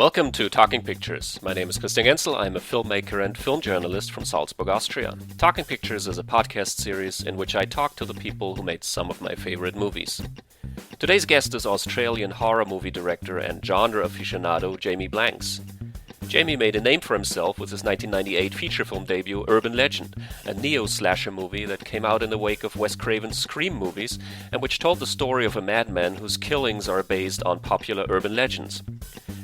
Welcome to Talking Pictures. My name is Christian Genzel. I'm a filmmaker and film journalist from Salzburg, Austria. Talking Pictures is a podcast series in which I talk to the people who made some of my favorite movies. Today's guest is Australian horror movie director and genre aficionado Jamie Blanks. Jamie made a name for himself with his 1998 feature film debut Urban Legend, a neo-slasher movie that came out in the wake of Wes Craven's Scream movies and which told the story of a madman whose killings are based on popular urban legends.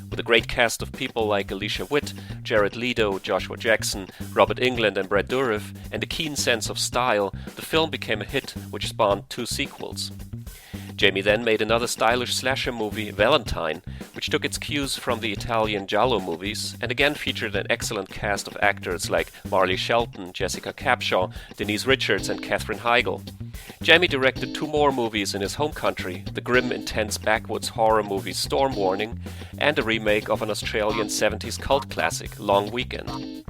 With a great cast of people like Alicia Witt, Jared Leto, Joshua Jackson, Robert Englund and Brad Dourif, and a keen sense of style, the film became a hit which spawned 2 sequels. Jamie then made another stylish slasher movie, Valentine, which took its cues from the Italian giallo movies and again featured an excellent cast of actors like Marley Shelton, Jessica Capshaw, Denise Richards and Katherine Heigl. Jamie directed 2 more movies in his home country, the grim, intense backwoods horror movie Storm Warning and a remake of an Australian 70s cult classic, Long Weekend.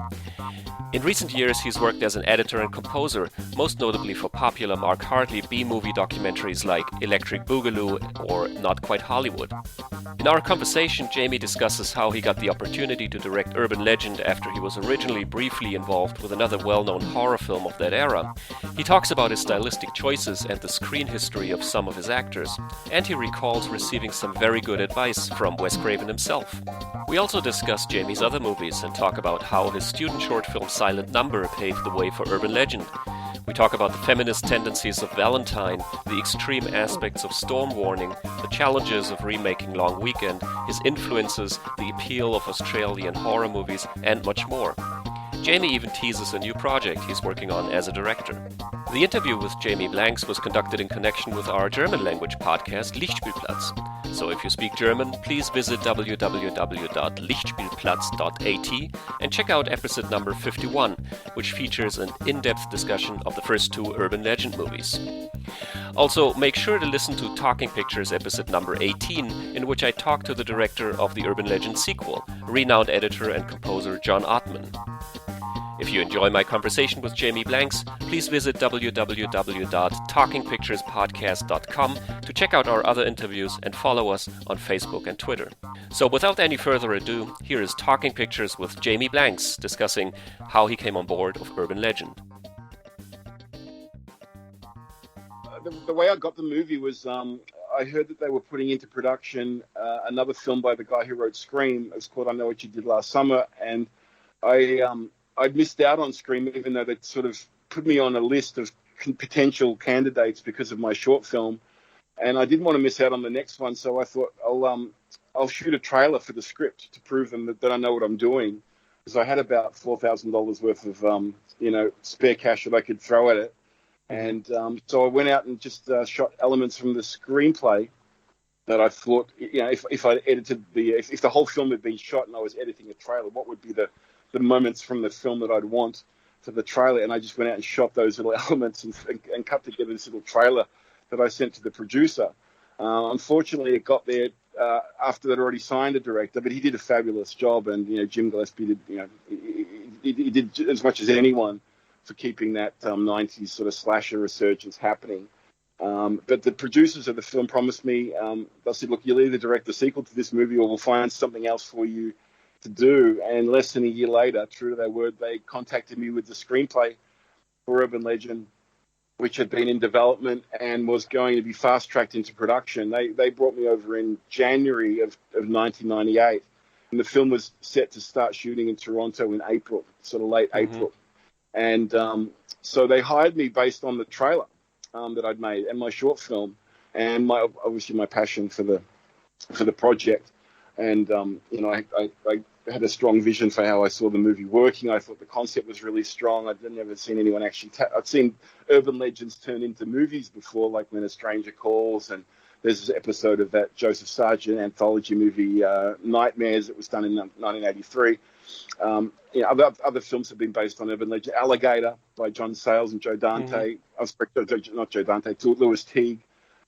In recent years, he's worked as an editor and composer, most notably for popular Mark Hartley B-movie documentaries like ELECTRIC BOOGALOO or Not Quite Hollywood. In our conversation, Jamie discusses how he got the opportunity to direct Urban Legend after he was originally briefly involved with another well-known horror film of that era. He talks about his stylistic choices and the screen history of some of his actors, and he recalls receiving some very good advice from Wes Craven himself. We also discuss Jamie's other movies and talk about how his student short film Silent Number paved the way for Urban Legend. We talk about the feminist tendencies of Valentine, the extreme aspects of Storm Warning, the challenges of remaking Long Weekend, his influences, the appeal of Australian horror movies, and much more. Jamie even teases a new project he's working on as a director. The interview with Jamie Blanks was conducted in connection with our German language podcast Lichtspielplatz. So if you speak German, please visit www.lichtspielplatz.at and check out episode number 51, which features an in-depth discussion of the first 2 Urban Legend movies. Also, make sure to listen to Talking Pictures episode number 18, in which I talk to the director of the Urban Legend sequel, renowned editor and composer John Ottman. If you enjoy my conversation with Jamie Blanks, please visit www.talkingpicturespodcast.com to check out our other interviews and follow us on Facebook and Twitter. So without any further ado, here is Talking Pictures with Jamie Blanks discussing how he came on board of Urban Legend. The way I got the movie was I heard that they were putting into production another film by the guy who wrote Scream. It was called I Know What You Did Last Summer, and I'd missed out on Scream, even though they'd sort of put me on a list of potential candidates because of my short film, and I didn't want to miss out on the next one. So I thought I'll shoot a trailer for the script to prove them that I know what I'm doing, because I had about $4,000 worth of spare cash that I could throw at it, and so I went out and just shot elements from the screenplay that I thought, if I edited if the whole film had been shot and I was editing a trailer, what would be the moments from the film that I'd want for the trailer. And I just went out and shot those little elements and cut together this little trailer that I sent to the producer. Unfortunately, it got there after they'd already signed a director, but he did a fabulous job. And, Jim Gillespie did, he did as much as anyone for keeping that 90s sort of slasher resurgence happening. But the producers of the film promised me, they said, look, you'll either direct the sequel to this movie or we'll find something else for you to do. And less than a year later, true to their word, they contacted me with the screenplay for Urban Legend, which had been in development and was going to be fast-tracked into production. They brought me over in January of 1998, and the film was set to start shooting in Toronto in April, sort of late April. And so they hired me based on the trailer that I'd made and my short film, and obviously my passion for the project. And, I had a strong vision for how I saw the movie working. I thought the concept was really strong. I'd never seen anyone actually... I'd seen urban legends turn into movies before, like When a Stranger Calls, and there's this episode of that Joseph Sargent anthology movie, Nightmares, that was done in 1983. Other films have been based on urban legend. Alligator by John Sayles and Joe Dante. Not Joe Dante, Louis Teague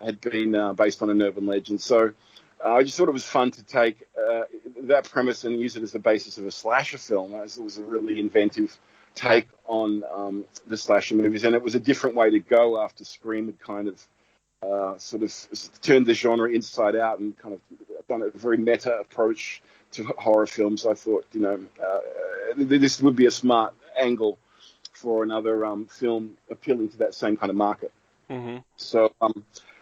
had been based on an urban legend. So I just thought it was fun to take that premise and use it as the basis of a slasher film. It was a really inventive take on the slasher movies, and it was a different way to go after Scream had kind of sort of turned the genre inside out and kind of done a very meta approach horror films, I thought, this would be a smart angle for another film appealing to that same kind of market. Mm-hmm. So,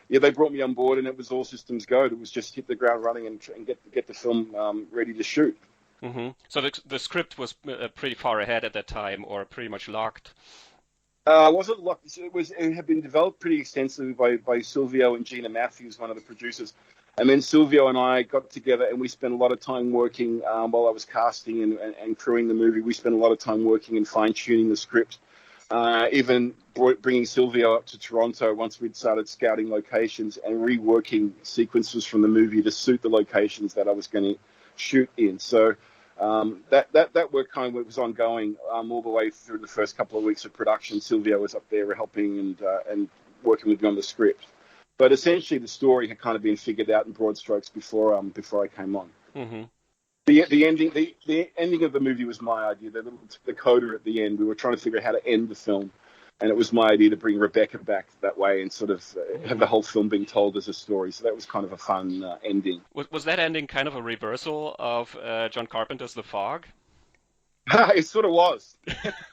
they brought me on board, and it was all systems go. It was just hit the ground running and get the film ready to shoot. Mm-hmm. So the script was pretty far ahead at that time, or pretty much locked. Wasn't locked. It had been developed pretty extensively by Silvio and Gina Matthews, one of the producers. And then Silvio and I got together, and we spent a lot of time working while I was casting and crewing the movie. We spent a lot of time working and fine-tuning the script. Even bringing Silvio up to Toronto once we'd started scouting locations and reworking sequences from the movie to suit the locations that I was going to shoot in. So that work kind of was ongoing all the way through the first couple of weeks of production. Silvio was up there helping and working with me on the script. But essentially, the story had kind of been figured out in broad strokes before I came on. Mm-hmm. The ending of the movie was my idea. The coda at the end, we were trying to figure out how to end the film, and it was my idea to bring Rebecca back that way and sort of have the whole film being told as a story. So that was kind of a fun ending. Was that ending kind of a reversal of John Carpenter's The Fog? It sort of was.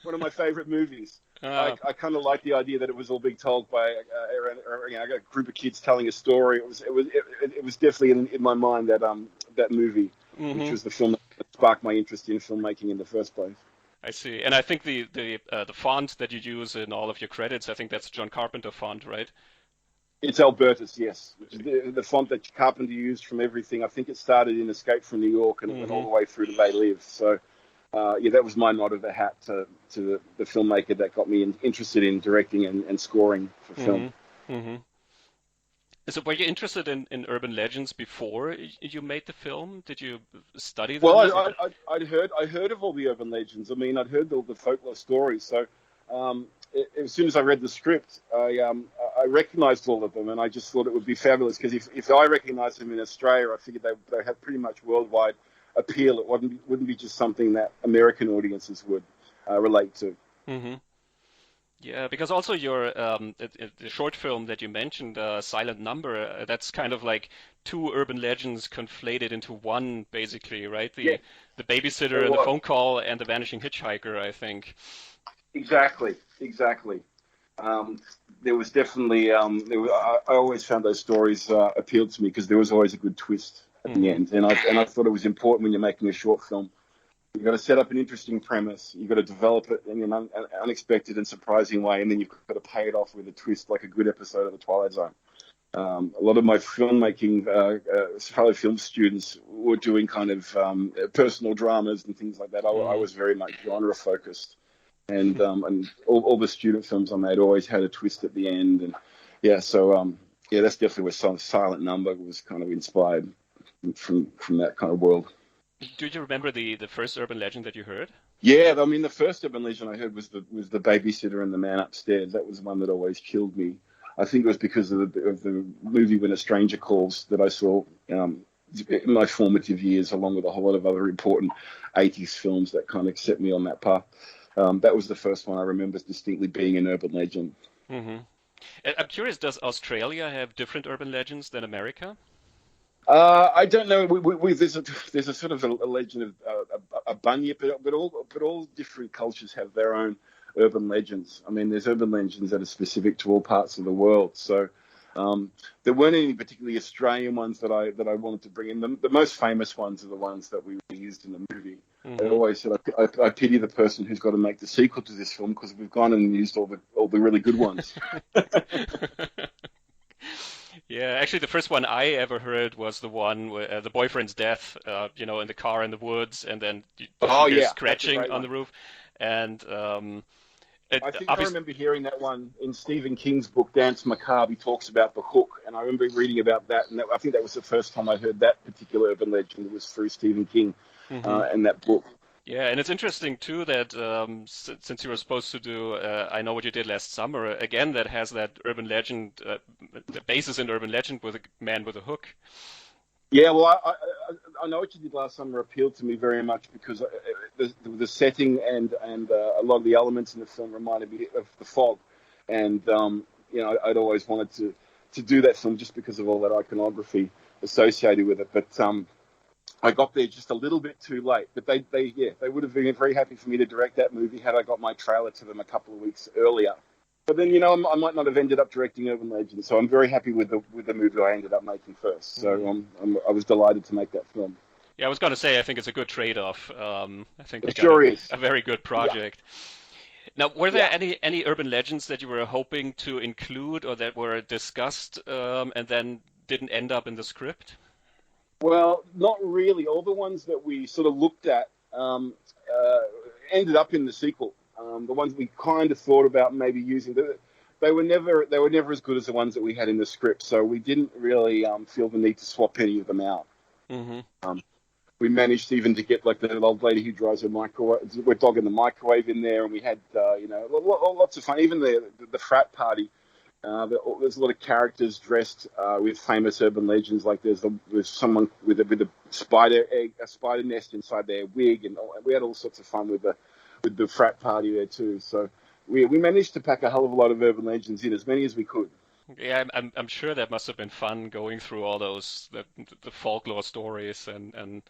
One of my favorite movies. I kind of like the idea that it was all being told by a group of kids telling a story. It was definitely in my mind that movie, mm-hmm. which was the film that sparked my interest in filmmaking in the first place. I see, and I think the font that you use in all of your credits, I think that's John Carpenter font, right? It's Albertus, yes. The font that Carpenter used from everything. I think it started in Escape from New York and went all the way through to They Live. So. That was my nod of the hat to the filmmaker that got me interested in directing and scoring for film. Mm-hmm. So were you interested in urban legends before you made the film? Did you study them? Well, I'd heard of all the urban legends. I mean, I'd heard all the folklore stories. So as soon as I read the script, I recognized all of them, and I just thought it would be fabulous because if I recognized them in Australia, I figured they have pretty much worldwide appeal. It wouldn't be just something that American audiences would relate to. Mm-hmm. Yeah, because also your the short film that you mentioned, Silent Number, that's kind of like two urban legends conflated into one, basically, right? The babysitter and the phone call and the vanishing hitchhiker, I think. Exactly. There was definitely I always found those stories appealed to me because there was always a good twist at the end, and I thought it was important when you're making a short film. You've got to set up an interesting premise. You've got to develop it in an unexpected and surprising way, and then you've got to pay it off with a twist, like a good episode of The Twilight Zone. A lot of my filmmaking fellow film students were doing kind of personal dramas and things like that. I was very much genre focused, and all the student films I made always had a twist at the end, and that's definitely where Silent Number was kind of inspired from that kind of world. Do you remember the first urban legend that you heard? Yeah, I mean, the first urban legend I heard was the babysitter and the man upstairs. That was one that always killed me. I think it was because of the movie When a Stranger Calls that I saw in my formative years, along with a whole lot of other important 80s films that kind of set me on that path. That was the first one I remember distinctly being an urban legend. Mm-hmm. I'm curious, does Australia have different urban legends than America? I don't know. There's a sort of a legend of a bunyip, but all different cultures have their own urban legends. I mean, there's urban legends that are specific to all parts of the world. So there weren't any particularly Australian ones that I wanted to bring in. The most famous ones are the ones that we used in the movie. Mm-hmm. I always said I pity the person who's got to make the sequel to this film because we've gone and used all the really good ones. Yeah, actually, the first one I ever heard was the one where the boyfriend's death, in the car in the woods, and then scratching on the roof. And I think I remember hearing that one in Stephen King's book, Dance Macabre. He talks about the hook, and I remember reading about that. And I think that was the first time I heard that particular urban legend was through Stephen King and that book. Yeah, and it's interesting, too, that since you were supposed to do I Know What You Did Last Summer, again, that has that urban legend, the basis in urban legend with a man with a hook. Yeah, well, I Know What You Did Last Summer appealed to me very much because the setting and a lot of the elements in the film reminded me of The Fog. And, I'd always wanted to do that film just because of all that iconography associated with it. But I got there just a little bit too late, but they would have been very happy for me to direct that movie had I got my trailer to them a couple of weeks earlier. But then, I might not have ended up directing Urban Legend, so I'm very happy with the movie I ended up making first. So I was delighted to make that film. Yeah, I was going to say, I think it's a good trade-off. I think they It got sure is. a very good project. Now, were there any urban legends that you were hoping to include or that were discussed and then didn't end up in the script? Well, not really. All the ones that we sort of looked at ended up in the sequel. The ones we kind of thought about maybe using, they were never as good as the ones that we had in the script. So we didn't really feel the need to swap any of them out. Mm-hmm. We managed even to get like the old lady who drives a dog in the microwave in there, and we had lots of fun. Even the frat party. There's a lot of characters dressed with famous urban legends. Like there's someone with a spider nest inside their wig, and we had all sorts of fun with the frat party there too. So we managed to pack a hell of a lot of urban legends in, as many as we could. Yeah, I'm sure that must have been fun going through all those the folklore stories and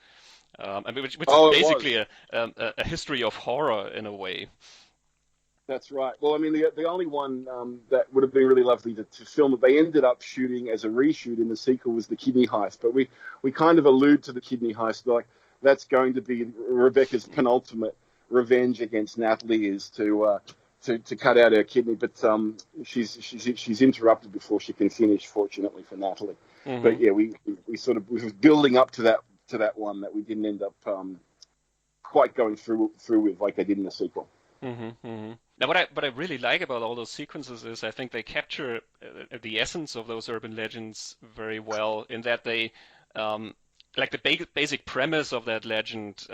I mean, which is basically a history of horror in a way. That's right. Well, I mean, the only one that would have been really lovely to film that they ended up shooting as a reshoot in the sequel was the kidney heist. But we kind of allude to the kidney heist like that's going to be Rebecca's penultimate revenge against Natalie is to cut out her kidney. But she's interrupted before she can finish, fortunately for Natalie. Mm-hmm. But yeah, we were building up to that one that we didn't end up quite going through with like they did in the sequel. Mm-hmm, mm-hmm. Now, what I really like about all those sequences is I think they capture the essence of those urban legends very well in that they, like the basic premise of that legend,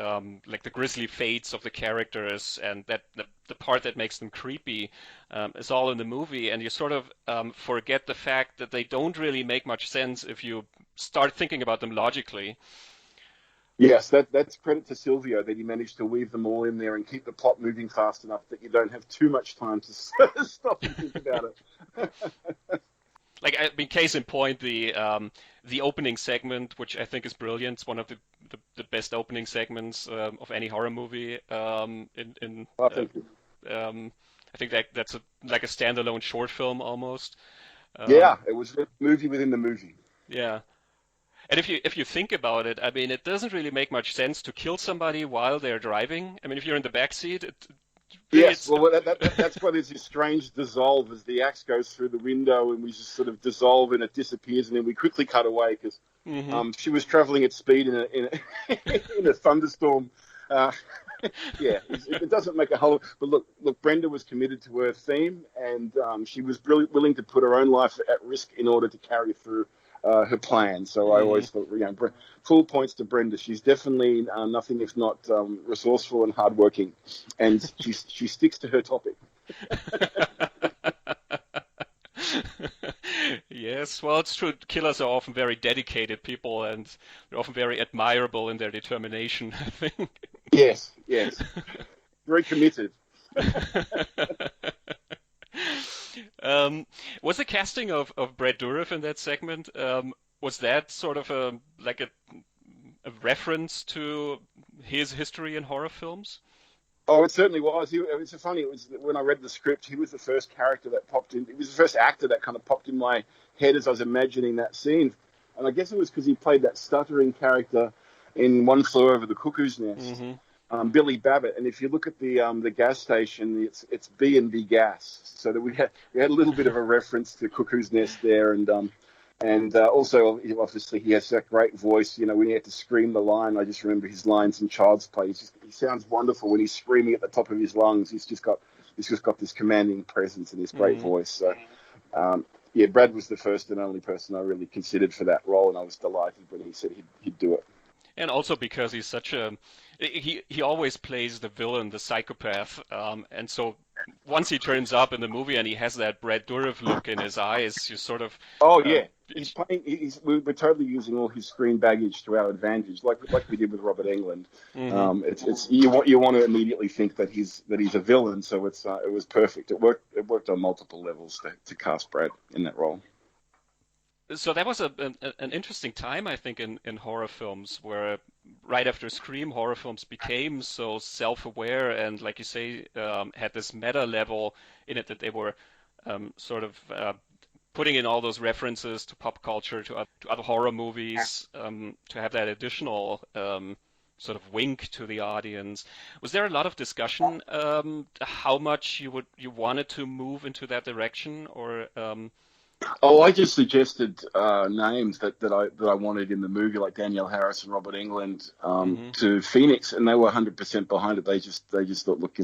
like the grisly fates of the characters and that the part that makes them creepy is all in the movie, and you sort of forget the fact that they don't really make much sense if you start thinking about them logically. Yes, that's credit to Silvio that he managed to weave them all in there and keep the plot moving fast enough that you don't have too much time to stop and think about it. Like, I mean, case in point, the opening segment, which I think is brilliant. It's one of the best opening segments of any horror movie. Thank you. I think that's like a standalone short film almost. Yeah, it was a movie within the movie. Yeah. And if you think about it, I mean, it doesn't really make much sense to kill somebody while they're driving. I mean, if you're in the back seat, yes, well, that's why there's this strange dissolve as the axe goes through the window, and we just sort of dissolve and it disappears, and then we quickly cut away because she was traveling at speed in a thunderstorm. Yeah, it doesn't make a whole. But look, Brenda was committed to her theme, and she was really willing to put her own life at risk in order to carry through her plan. So I always thought, full points to Brenda. She's definitely nothing if not resourceful and hardworking, and she sticks to her topic. Yes, well, it's true. Killers are often very dedicated people, and they're often very admirable in their determination, I think. Yes. Very committed. Was the casting of Brad Dourif in that segment, was that sort of a reference to his history in horror films? Oh, it certainly was. It's funny. It was when I read the script. He was the first character that popped in. He was the first actor that kind of popped in my head as I was imagining that scene. And I guess it was because he played that stuttering character in One Flew Over the Cuckoo's Nest, Billy Babbitt. And if you look at the gas station, it's B&B Gas. So that we had a little bit of a reference to Cuckoo's Nest there, and also, obviously, he has that great voice. When he had to scream the line, I just remember his lines in Child's Play. He sounds wonderful when he's screaming at the top of his lungs. He's just got this commanding presence and this great voice. So, Brad was the first and only person I really considered for that role, and I was delighted when he said he'd do it. And also because he's such a he always plays the villain, the psychopath, and so once he turns up in the movie and he has that Brad Dourif look in his eyes, you sort of we're totally using all his screen baggage to our advantage, like we did with Robert Englund. You want to immediately think that he's a villain, so it was perfect. It worked on multiple levels to cast Brad in that role. So that was an interesting time, I think, in horror films where right after Scream, horror films became so self-aware and, like you say, had this meta level in it that they were sort of putting in all those references to pop culture, to other horror movies, to have that additional sort of wink to the audience. Was there a lot of discussion how much you wanted to move into that direction, or Oh, I just suggested names that I wanted in the movie, like Danielle Harris and Robert Englund, hmm to Phoenix, and they were 100% behind it. They just thought, look,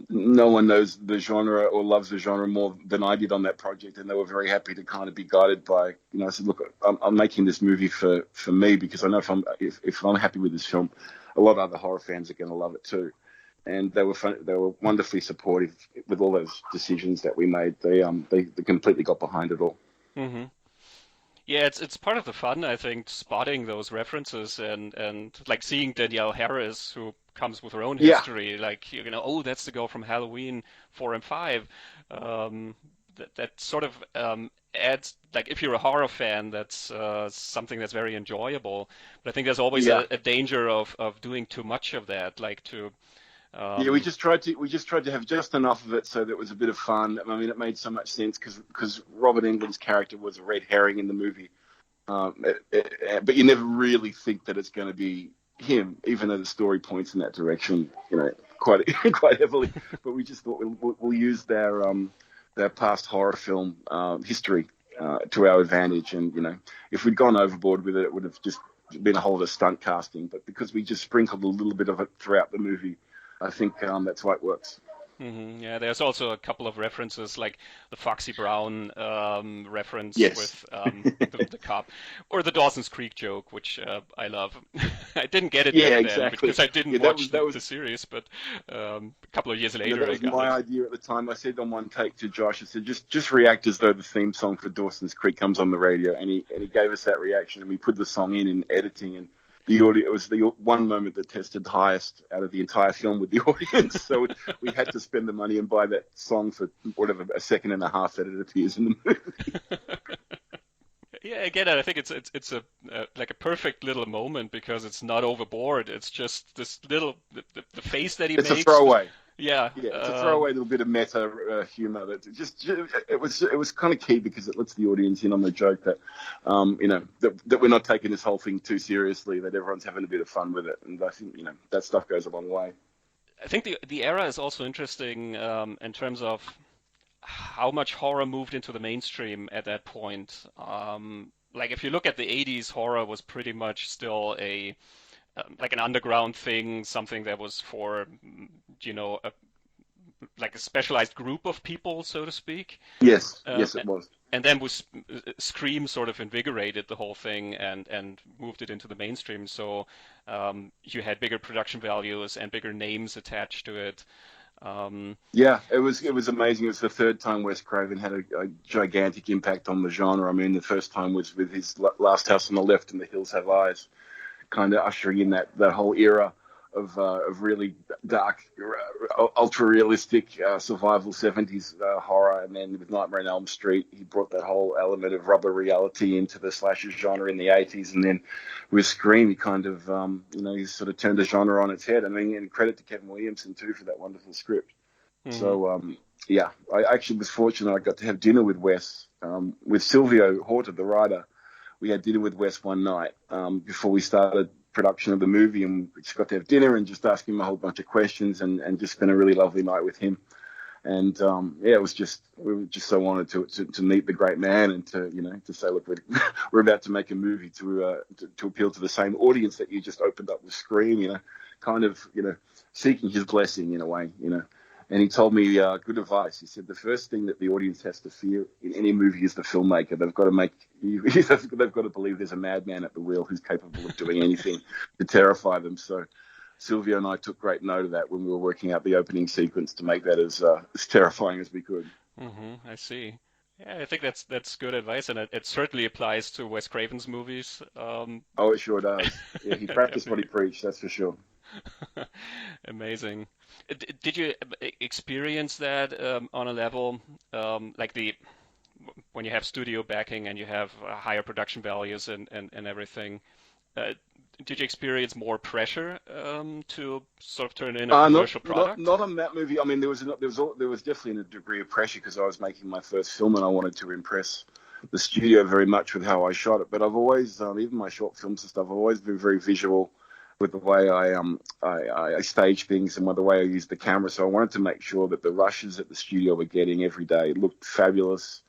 no one knows the genre or loves the genre more than I did on that project, and they were very happy to kind of be guided by, I said, look, I'm making this movie for me, because I know if I'm happy with this film, a lot of other horror fans are going to love it too. And they were wonderfully supportive with all those decisions that we made. They completely got behind it all. hmm Yeah, it's part of the fun, I think, spotting those references and like seeing Danielle Harris, who comes with her own Yeah, history, like oh, that's the girl from Halloween 4 and 5. That sort of adds, like, if you're a horror fan, that's something that's very enjoyable. But I think there's always yeah. a danger of doing too much of that, like to Yeah, we um, just tried to have just enough of it so that it was a bit of fun. I mean, it made so much sense because Robert Englund's character was a red herring in the movie, but you never really think that it's going to be him, even though the story points in that direction, quite quite heavily. But we just thought we'll use their past horror film history to our advantage, and if we'd gone overboard with it, it would have just been a whole lot of stunt casting. But because we just sprinkled a little bit of it throughout the movie, I think that's why it works. Yeah, there's also a couple of references, like the Foxy Brown reference Yes. with the cop, or the Dawson's Creek joke, which I love. I didn't get it Yeah, back then exactly. because I Yeah, didn't that watch was that was the series, but a couple of years that later I was got my it. idea at the time. I said on one take to Josh, I said just react as though the theme song for Dawson's Creek comes on the radio, and he gave us that reaction, and we put the song in editing, and the audio, it was the one moment that tested highest out of the entire film with the audience. So we had to spend the money and buy that song for whatever, a second and a half that it appears in the movie. Yeah, again, I think it's a like a perfect little moment because it's not overboard. It's just this little the face that he It's a makes. throwaway. Yeah, Yeah, it's a throwaway little bit of meta humor that it was kind of key because it lets the audience in on the joke that that we're not taking this whole thing too seriously, that everyone's having a bit of fun with it, and I think that stuff goes a long way. I think the era is also interesting in terms of how much horror moved into the mainstream at that point. Like if you look at the 80s, horror was pretty much still a like an underground thing, something that was for a, like a specialized group of people, so to speak. Yes, Um, yes, it was. and then with Scream sort of invigorated the whole thing and moved it into the mainstream. So you had bigger production values and bigger names attached to it. Um, Yeah, it was amazing. It was the third time Wes Craven had a gigantic impact on the genre. I mean, the first time was with his Last House on the Left and The Hills Have Eyes, kind of ushering in that whole era of really dark, ultra realistic survival 70s horror. And then with Nightmare on Elm Street, he brought that whole element of rubber reality into the slasher genre in the 80s. And then with Scream, he kind of he sort of turned the genre on its head. I mean, and credit to Kevin Williamson too for that wonderful script. mhm. So yeah, I actually was fortunate. I got to have dinner with Wes, with Silvio Horta, the writer. We had dinner with Wes one night before we started production of the movie, and we just got to have dinner and just ask him a whole bunch of questions, and just spent a really lovely night with him. And yeah, it was just, we were just so honored to meet the great man, and to say, look, we're about to make a movie to appeal to the same audience that you just opened up with Scream, kind of seeking his blessing in a way. And he told me good advice. He said the first thing that the audience has to fear in any movie is the filmmaker. They've got to they've got to believe there's a madman at the wheel who's capable of doing anything to terrify them. So Sylvia and I took great note of that when we were working out the opening sequence to make that as terrifying as we could. I see. Yeah, I think that's good advice, and it certainly applies to Wes Craven's movies. Oh, it sure does. Yeah, he practiced what he Definitely. preached, that's for sure. Amazing. Did you experience that on a level like the when you have studio backing and you have higher production values and everything? Uh, did you experience more pressure to sort of turn in a Not, commercial not, product? not on that movie. I mean, there was definitely a degree of pressure because I was making my first film and I wanted to impress the studio very much with how I shot it. But I've always, even my short films and stuff, I've always been very visual with the way I stage things and with the way I use the camera. So I wanted to make sure that the rushes that the studio were getting every day looked fabulous,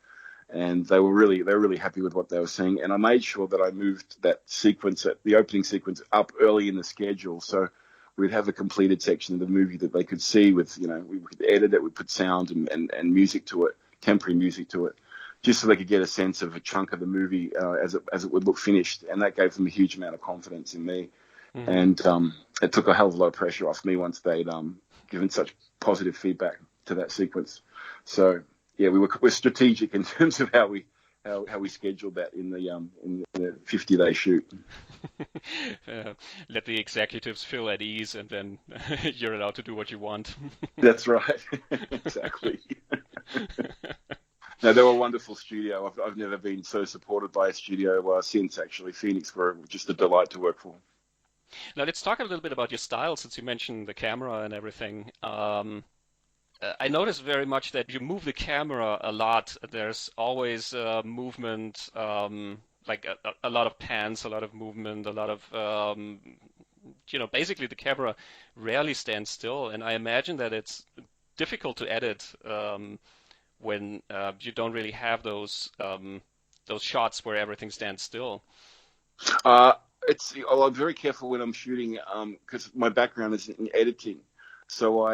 and they were really happy with what they were seeing. And I made sure that I moved that sequence, the opening sequence, up early in the schedule, so we'd have a completed section of the movie that they could see with, we could edit it, we put sound and music to it, temporary music to it, just so they could get a sense of a chunk of the movie as it would look finished. And that gave them a huge amount of confidence in me. Mm-hmm. And it took a hell of a lot of pressure off me once they'd given such positive feedback to that sequence. So yeah, we're strategic in terms of how we scheduled that in the 50-day shoot. Let the executives feel at ease, and then you're allowed to do what you want. That's right. Exactly. No, they were a wonderful studio. I've never been so supported by a studio since, actually. Phoenix were just a delight to work for. Now let's talk a little bit about your style, since you mentioned the camera and everything. I noticed very much that you move the camera a lot. There's always movement, like a lot of pans, a lot of movement, a lot of, basically the camera rarely stands still. And I imagine that it's difficult to edit when you don't really have those shots where everything stands still. I'm very careful when I'm shooting because my background is in editing. So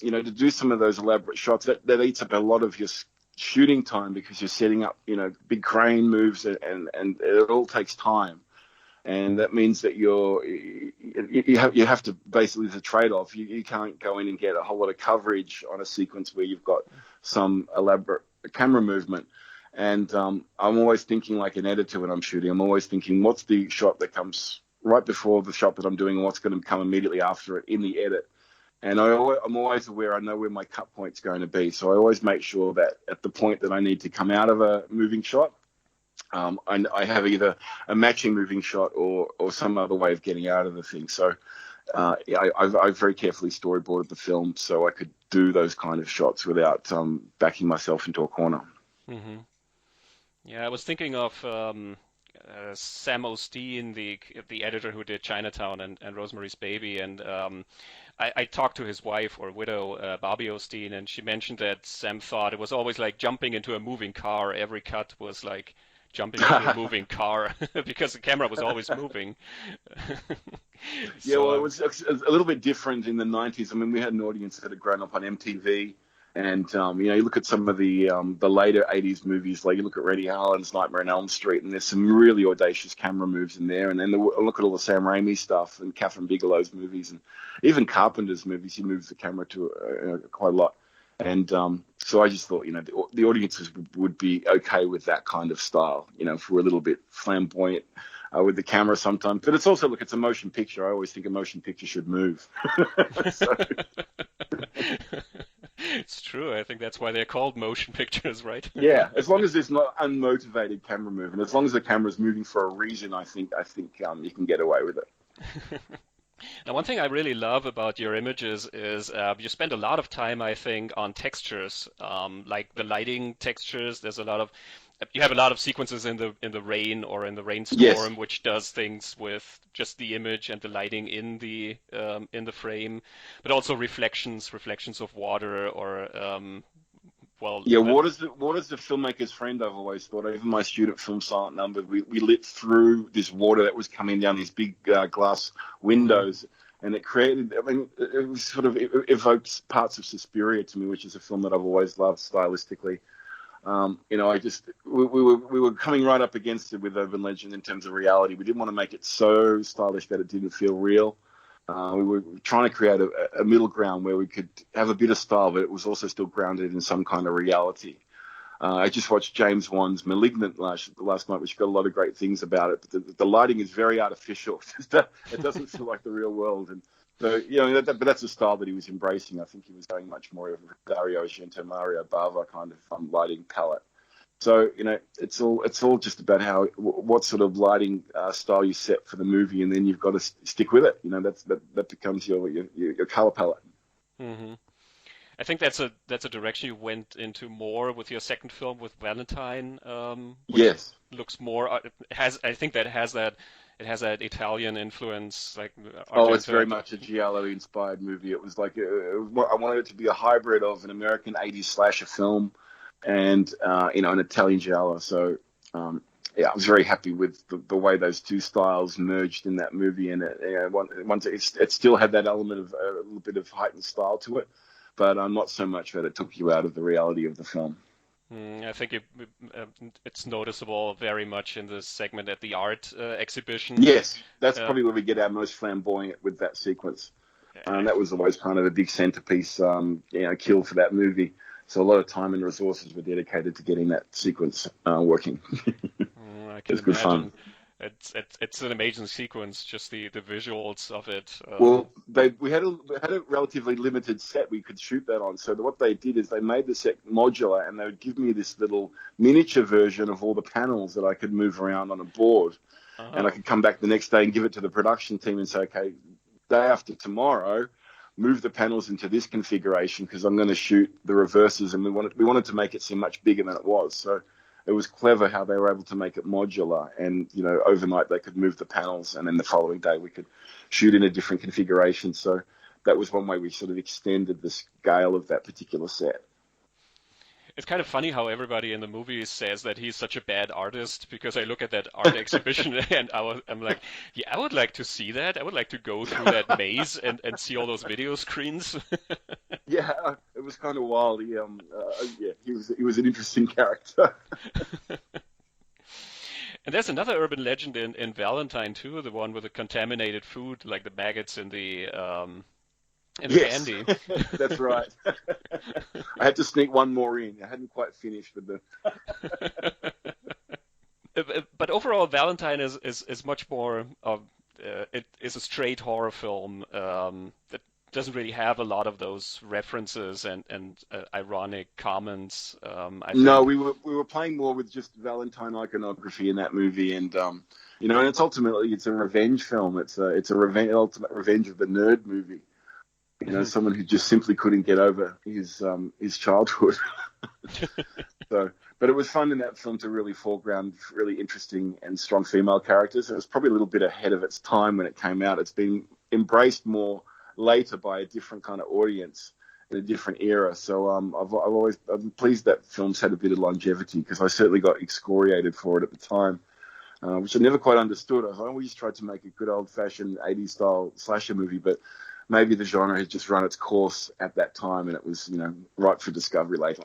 to do some of those elaborate shots, that eats up a lot of your shooting time because you're setting up, big crane moves and it all takes time. And that means that you have to basically, there's a trade-off. You can't go in and get a whole lot of coverage on a sequence where you've got some elaborate camera movement. And I'm always thinking like an editor when I'm shooting. I'm always thinking, what's the shot that comes right before the shot that I'm doing and what's going to come immediately after it in the edit. And I'm always aware, I know where my cut point's going to be. So I always make sure that at the point that I need to come out of a moving shot, I have either a matching moving shot or some other way of getting out of the thing. So I've very carefully storyboarded the film so I could do those kind of shots without backing myself into a corner. Mm-hmm. Yeah, I was thinking of Sam Osteen, the editor who did Chinatown and Rosemary's Baby, and I talked to his wife or widow, Bobby Osteen, and she mentioned that Sam thought it was always like jumping into a moving car. Every cut was like jumping into a moving car because the camera was always moving. Yeah, well, it was a little bit different in the 90s. I mean, we had an audience that had grown up on MTV. And, you look at some of the later 80s movies, like you look at Reddy Harlan's Nightmare on Elm Street, and there's some really audacious camera moves in there. And then look at all the Sam Raimi stuff and Catherine Bigelow's movies and even Carpenter's movies. He moves the camera to quite a lot. And so I just thought, the audiences would be okay with that kind of style, if we're a little bit flamboyant with the camera sometimes. But it's also, look, it's a motion picture. I always think a motion picture should move. So... It's true. I think that's why they're called motion pictures, right? Yeah, as long as there's not unmotivated camera movement, as long as the camera's moving for a reason, I think you can get away with it. Now, one thing I really love about your images is you spend a lot of time, I think, on textures, like the lighting textures. You have a lot of sequences in the rain or in the rainstorm, yes, which does things with just the image and the lighting in the frame, but also reflections of water or yeah. Water's the filmmaker's friend. I've always thought. Even my student film Silent Number, we lit through this water that was coming down these big glass windows. And it created, it was it evoked parts of Suspiria to me, which is a film that I've always loved stylistically. We were coming right up against it with Urban Legend in terms of reality. We didn't want to make it so stylish that it didn't feel real. We were trying to create a middle ground where we could have a bit of style, but it was also still grounded in some kind of reality. I just watched James Wan's Malignant last night, which got a lot of great things about it. But the lighting is very artificial. It doesn't feel like the real world. And so, but that's a style that he was embracing. I think he was going much more of a Dario Argento, Mario Bava kind of lighting palette. So it's all just about what sort of lighting style you set for the movie, and then you've got to stick with it. That becomes your color palette. Hmm. I think that's a direction you went into more with your second film with Valentine, which Yes. looks more has I think that has that it has that Italian influence, like Oh, it's very Argento. much a giallo inspired movie. It was like I wanted it to be a hybrid of an American '80s slasher film and an Italian giallo. So yeah, I was very happy with the way those two styles merged in that movie, and it still had that element of a little bit of heightened style to it, but not so much that it took you out of the reality of the film. I think uh, it's noticeable very much in this segment at the art exhibition. Yes, that's Uh, probably where we get our most flamboyant with that sequence. uh, That was always kind of a big centerpiece, kill for that movie. So a lot of time and resources were dedicated to getting that sequence working. I It can was good fun. imagine. It's an amazing sequence, just the visuals of it. Well, we had a relatively limited set we could shoot that on. So what they did is they made the set modular, and they would give me this little miniature version of all the panels that I could move around on a board, and I Oh, could come back the next day and give it to the production team and say, okay, day after tomorrow, move the panels into this configuration because I'm going to shoot the reverses, and we wanted to make it seem much bigger than it was. So it was clever how they were able to make it modular, and overnight they could move the panels, and then the following day we could shoot in a different configuration. So that was one way we sort of extended the scale of that particular set. it's kind of funny how everybody in the movie says that he's such a bad artist because I look at that art exhibition and I'm like, yeah, I would like to see that. I would like to go through that maze and see all those video screens. Yeah, it was kind of wild. Yeah, he was an interesting character. And there's another urban legend in Valentine too, the one with the contaminated food, like the maggots in the Yes, candy. that's right. I had to sneak one more in. I hadn't quite finished with the. But overall, Valentine is much more of it is a straight horror film that doesn't really have a lot of those references and ironic comments. I No, think. we were playing more with just Valentine iconography in that movie, and it's ultimately it's a revenge film. It's a ultimate revenge of the nerd movie. Someone who just simply couldn't get over his childhood. So, but it was fun in that film to really foreground really interesting and strong female characters. It was probably a little bit ahead of its time when it came out. It's been embraced more later by a different kind of audience in a different era. So I'm pleased that film's had a bit of longevity because I certainly got excoriated for it at the time, which I never quite understood. I always tried to make a good old-fashioned '80s style slasher movie, but maybe the genre had just run its course at that time, and it was ripe for discovery later.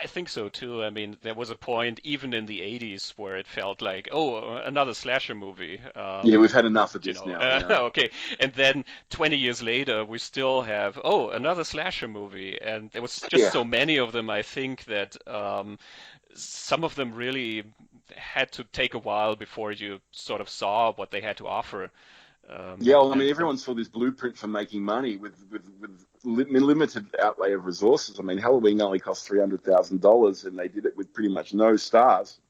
I think so too. I mean, there was a point even in the 80s where it felt like, oh, another slasher movie. Yeah, we've had enough of this now. Okay. And then 20 years later, we still have, oh, another slasher movie. And there was just Yeah. so many of them, I think, that some of them really had to take a while before you sort of saw what they had to offer. Yeah, well, I And mean, there, everyone saw this blueprint for making money with limited outlay of resources. I mean, Halloween only cost $300,000, and they did it with pretty much no stars.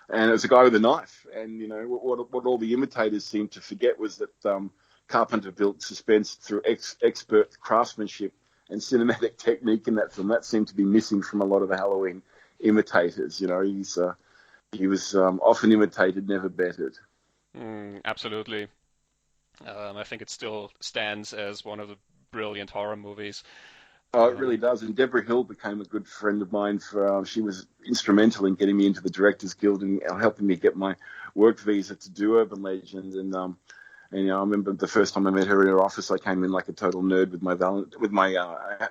And it was a guy with a knife. And what all the imitators seemed to forget was that Carpenter built suspense through expert craftsmanship and cinematic technique in that film. That seemed to be missing from a lot of the Halloween imitators. He was often imitated, never bettered. absolutely. I think it still stands as one of the brilliant horror movies. Oh, it really Um, does. And Deborah Hill became a good friend of mine. She was instrumental in getting me into the Directors Guild and helping me get my work visa to do Urban Legend. And I remember the first time I met her in her office, I came in like a total nerd with my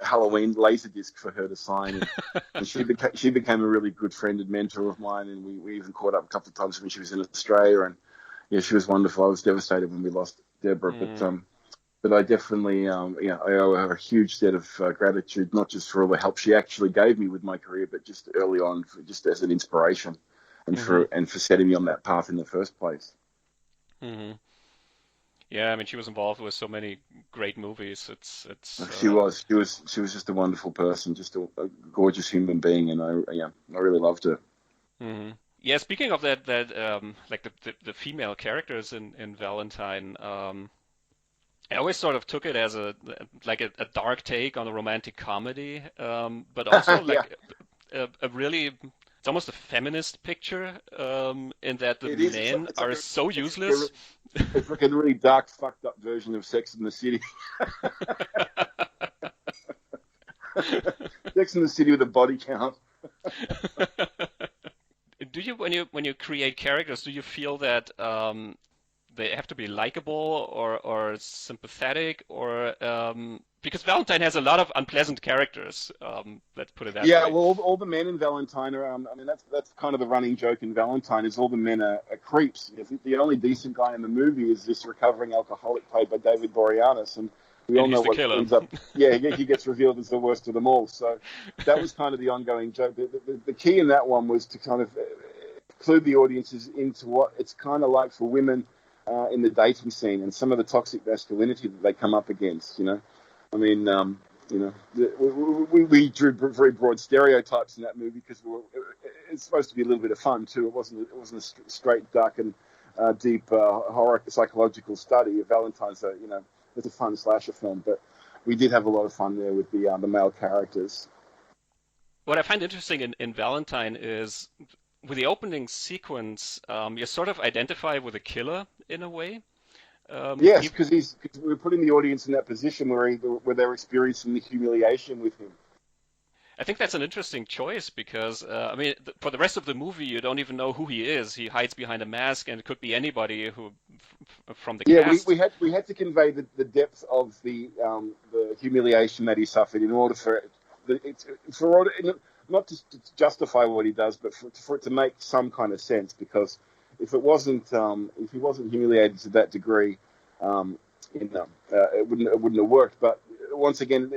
Halloween laser disc for her to sign. And she became a really good friend and mentor of mine. And we even caught up a couple of times when she was in Australia. And yeah, she was wonderful. I was devastated when we lost Deborah, but mm, but I definitely, I owe her a huge set of gratitude, not just for all the help she actually gave me with my career, but just early on, just as an inspiration, and mhm, for setting me on that path in the first place. mhm. Yeah, I mean, she was involved with so many great movies. It's She was just a wonderful person, just a gorgeous human being, and I really loved her. mhm. Yeah, speaking of that like the female characters in Valentine, I always sort of took it as a dark take on a romantic comedy, but also Yeah, like a really it's almost a feminist picture, in that the it is. men are so It's like a useless. it's like a really dark, fucked up version of Sex in the City. Sex in the City with a body count. Do you when you create characters, do you feel that they have to be likable or sympathetic or because Valentine has a lot of unpleasant characters, let's put it that Yeah, way. well, all the men in Valentine are. I mean, that's kind of the running joke in Valentine is all the men are creeps. The only decent guy in the movie is this recovering alcoholic played by David Boreanaz, and we And all know he's the what killer. ends up. Yeah, he gets revealed as the worst of them all. So that was kind of the ongoing joke. The key in that one was to kind of clue the audiences into what it's kind of like for women in the dating scene and some of the toxic masculinity that they come up against. I mean, we drew very broad stereotypes in that movie because it's supposed to be a little bit of fun too. It wasn't a straight, dark and deep horror psychological study. Valentine's it's a fun slasher film, but we did have a lot of fun there with the male characters. What I find interesting in Valentine is with the opening sequence, you sort of identify with the killer in a way. Yes, Even, because we're putting the audience in that position where they're experiencing the humiliation with him. I think that's an interesting choice because I mean, for the rest of the movie, you don't even know who he is. He hides behind a mask, and it could be anybody from the Yeah, we, cast. we had we had to convey the depth of the humiliation that he suffered in order for not to justify what he does, but for it to make some kind of sense. Because if he wasn't humiliated to that degree, um, it wouldn't have worked. But once again,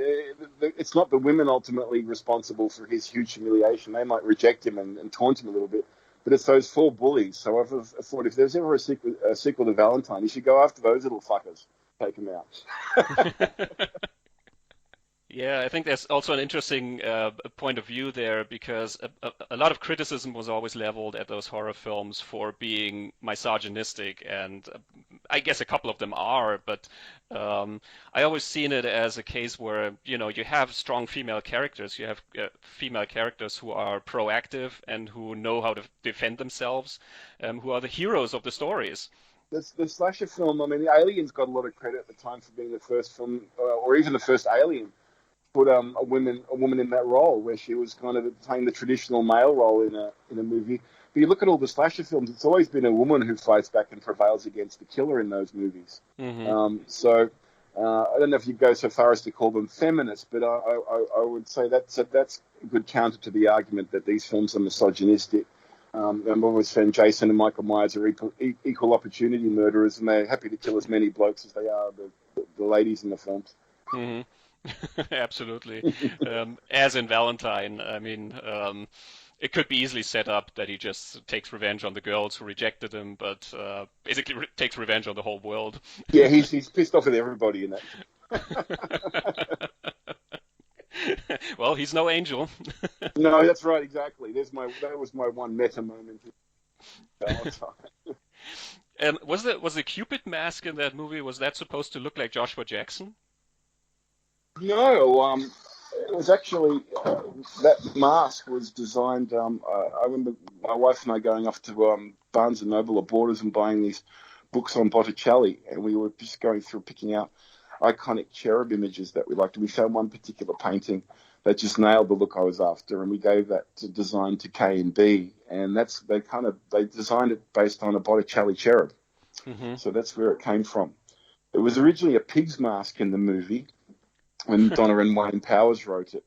it's not the women ultimately responsible for his huge humiliation. They might reject him and taunt him a little bit, but it's those four bullies. So I thought if there's ever a sequel to Valentine, you should go after those little fuckers. Take them out. Yeah, I think there's also an interesting point of view there because a lot of criticism was always leveled at those horror films for being misogynistic, and I guess a couple of them are, but I always seen it as a case where, you have strong female characters, you have female characters who are proactive and who know how to defend themselves, who are the heroes of the stories. The slasher film, I mean, the Aliens got a lot of credit at the time for being the first film, or even the first Alien. Put a woman in that role where she was kind of playing the traditional male role in a movie. But you look at all the slasher films; it's always been a woman who fights back and prevails against the killer in those movies. Hmm. So I don't know if you go so far as to call them feminists, but I would say that's a good counter to the argument that these films are misogynistic. I've always found Jason and Michael Myers are equal opportunity murderers, and they're happy to kill as many blokes as they are the ladies in the films. Hmm. Absolutely. As in Valentine, I mean, it could be easily set up that he just takes revenge on the girls who rejected him, but basically takes revenge on the whole world. Yeah, he's pissed off at everybody in that. Well, he's no angel. No, that's right, exactly. That was my one meta moment. Was the Cupid mask in that movie, was that supposed to look like Joshua Jackson? No, it was actually that mask was designed. I remember my wife and I going off to Barnes and Noble or Borders and buying these books on Botticelli, and we were just going through picking out iconic cherub images that we liked. And we found one particular painting that just nailed the look I was after, and we gave that to design to K and B, and they designed it based on a Botticelli cherub. Hmm. So that's where it came from. It was originally a pig's mask in the movie when Donna and Wayne Powers wrote it.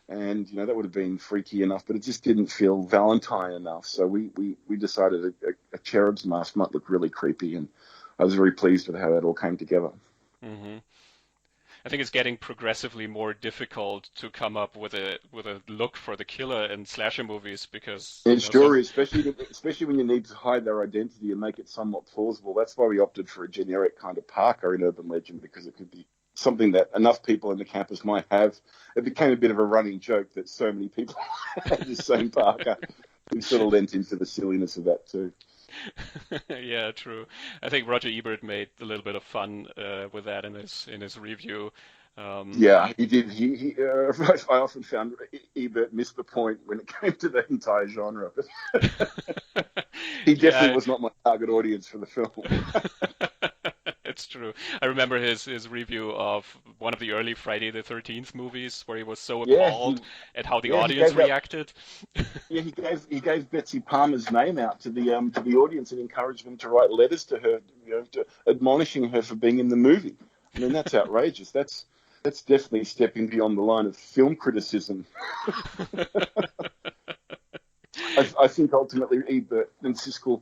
And, that would have been freaky enough, but it just didn't feel Valentine enough. So we decided a cherub's mask might look really creepy. And I was very pleased with how that all came together. Hmm. I think it's getting progressively more difficult to come up with a look for the killer in slasher movies because It sure is, especially when you need to hide their identity and make it somewhat plausible. That's why we opted for a generic kind of parka in Urban Legend, because it could be something that enough people in the campus might have. It became a bit of a running joke that so many people had the same parka. We sort of lent into the silliness of that too. Yeah, true. I think Roger Ebert made a little bit of fun with that in his review. Yeah, he did. I often found Ebert missed the point when it came to the entire genre. He definitely Yeah, was not my target audience for the film. it's true. I remember his review of one of the early Friday the 13th movies where he was so Yeah, appalled at how the he audience gave that. reacted. Yeah, he gave Betsy Palmer's name out to the audience and encouraged them to write letters to her, admonishing her for being in the movie. I mean, that's outrageous. That's definitely stepping beyond the line of film criticism. I think ultimately Ebert and Siskel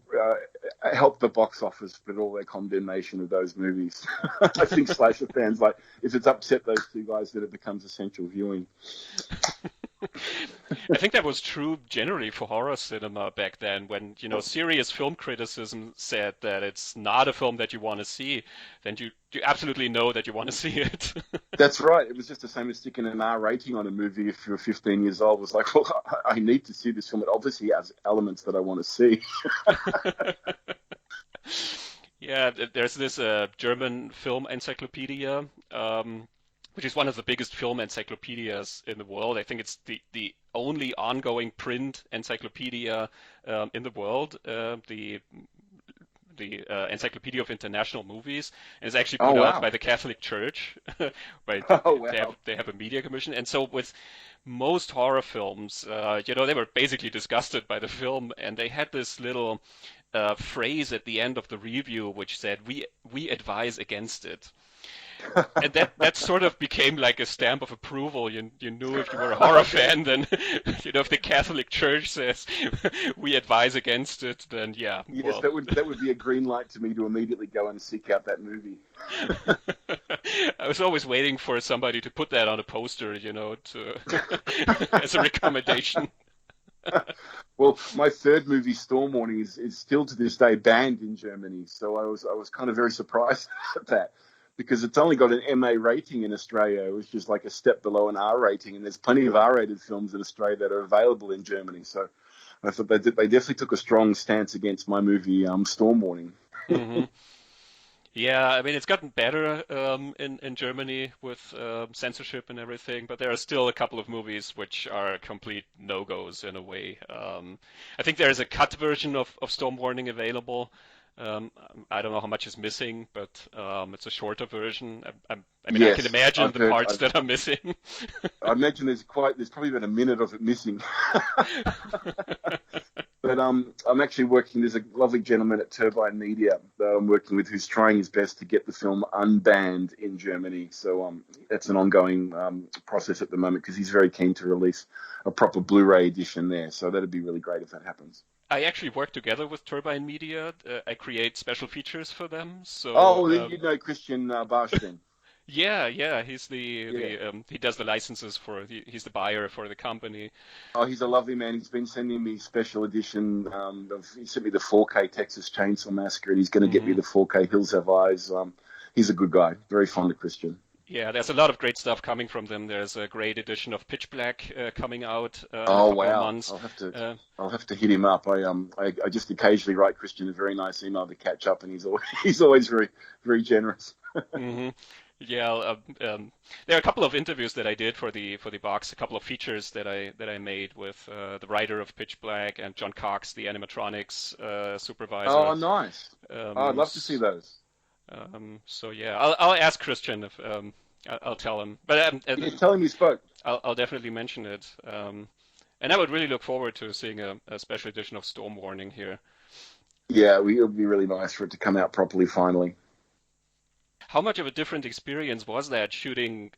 helped the box office with all their condemnation of those movies. I think slasher fans, like, if it's upset those two guys, that it becomes essential viewing. I think that was true generally for horror cinema back then when, serious film criticism said that it's not a film that you want to see, then you absolutely know that you want to see it. That's right. It was just the same as sticking an R rating on a movie if you were 15 years old. It was like, well, I need to see this film. It obviously has elements that I want to see. Yeah, there's this German film encyclopedia, which is one of the biggest film encyclopedias in the world. I think it's the only ongoing print encyclopedia in the world, the Encyclopedia of International Movies, and it's actually Oh, put out wow. by the Catholic Church. Right, Oh, they have wow. they have a media commission, and so with most horror films, they were basically disgusted by the film, and they had this little phrase at the end of the review which said, "We advise against it." And that sort of became like a stamp of approval. You knew if you were a horror fan, then if the Catholic Church says we advise against it, then yeah, Yes, well. that would be a green light to me to immediately go and seek out that movie. I was always waiting for somebody to put that on a poster, to as a recommendation. Well, my third movie, Storm Warning, is still to this day banned in Germany. So I was kind of very surprised at that, because it's only got an MA rating in Australia, which is like a step below an R rating, and there's plenty of R-rated films in Australia that are available in Germany. So I thought they definitely took a strong stance against my movie, Storm Warning. Hmm. Yeah, I mean it's gotten better in Germany with censorship and everything, but there are still a couple of movies which are complete no-goes in a way. I think there is a cut version of Storm Warning available. Um, I don't know how much is missing, but it's a shorter version. I mean, I can Yes, imagine I've the heard. parts that are missing. I imagine there's probably about a minute of it missing. But I'm actually working. There's a lovely gentleman at Turbine Media that I'm working with who's trying his best to get the film unbanned in Germany. So that's an ongoing process at the moment, because he's very keen to release a proper Blu-ray edition there. So that'd be really great if that happens. I actually work together with Turbine Media. I create special features for them. So Oh, you know Christian Barsh then. yeah, he's Yeah. he does the licenses he's the buyer for the company. Oh, he's a lovely man. He's been sending me special edition. He sent me the 4K Texas Chainsaw Massacre, and he's going to get me Hmm. the 4K Hills Have Eyes. He's a good guy. Very fond of Christian. Yeah, there's a lot of great stuff coming from them. There's a great edition of Pitch Black coming out in a Oh couple of wow! months. Uh, I'll have to hit him up. I just occasionally write Christian a very nice email to catch up, and he's always very very generous. hmm Yeah, there are a couple of interviews that I did for the box, a couple of features that I made with the writer of Pitch Black and John Cox, the animatronics supervisor. Oh, nice. Oh, I'd Um, love to see those. so yeah, I'll ask Christian if I'll tell him, but Yeah, tell him you spoke. I'll definitely mention it. And I would really look forward to seeing a special edition of Storm Warning here. Yeah, it would be really nice for it to come out properly finally. How much of a different experience was that shooting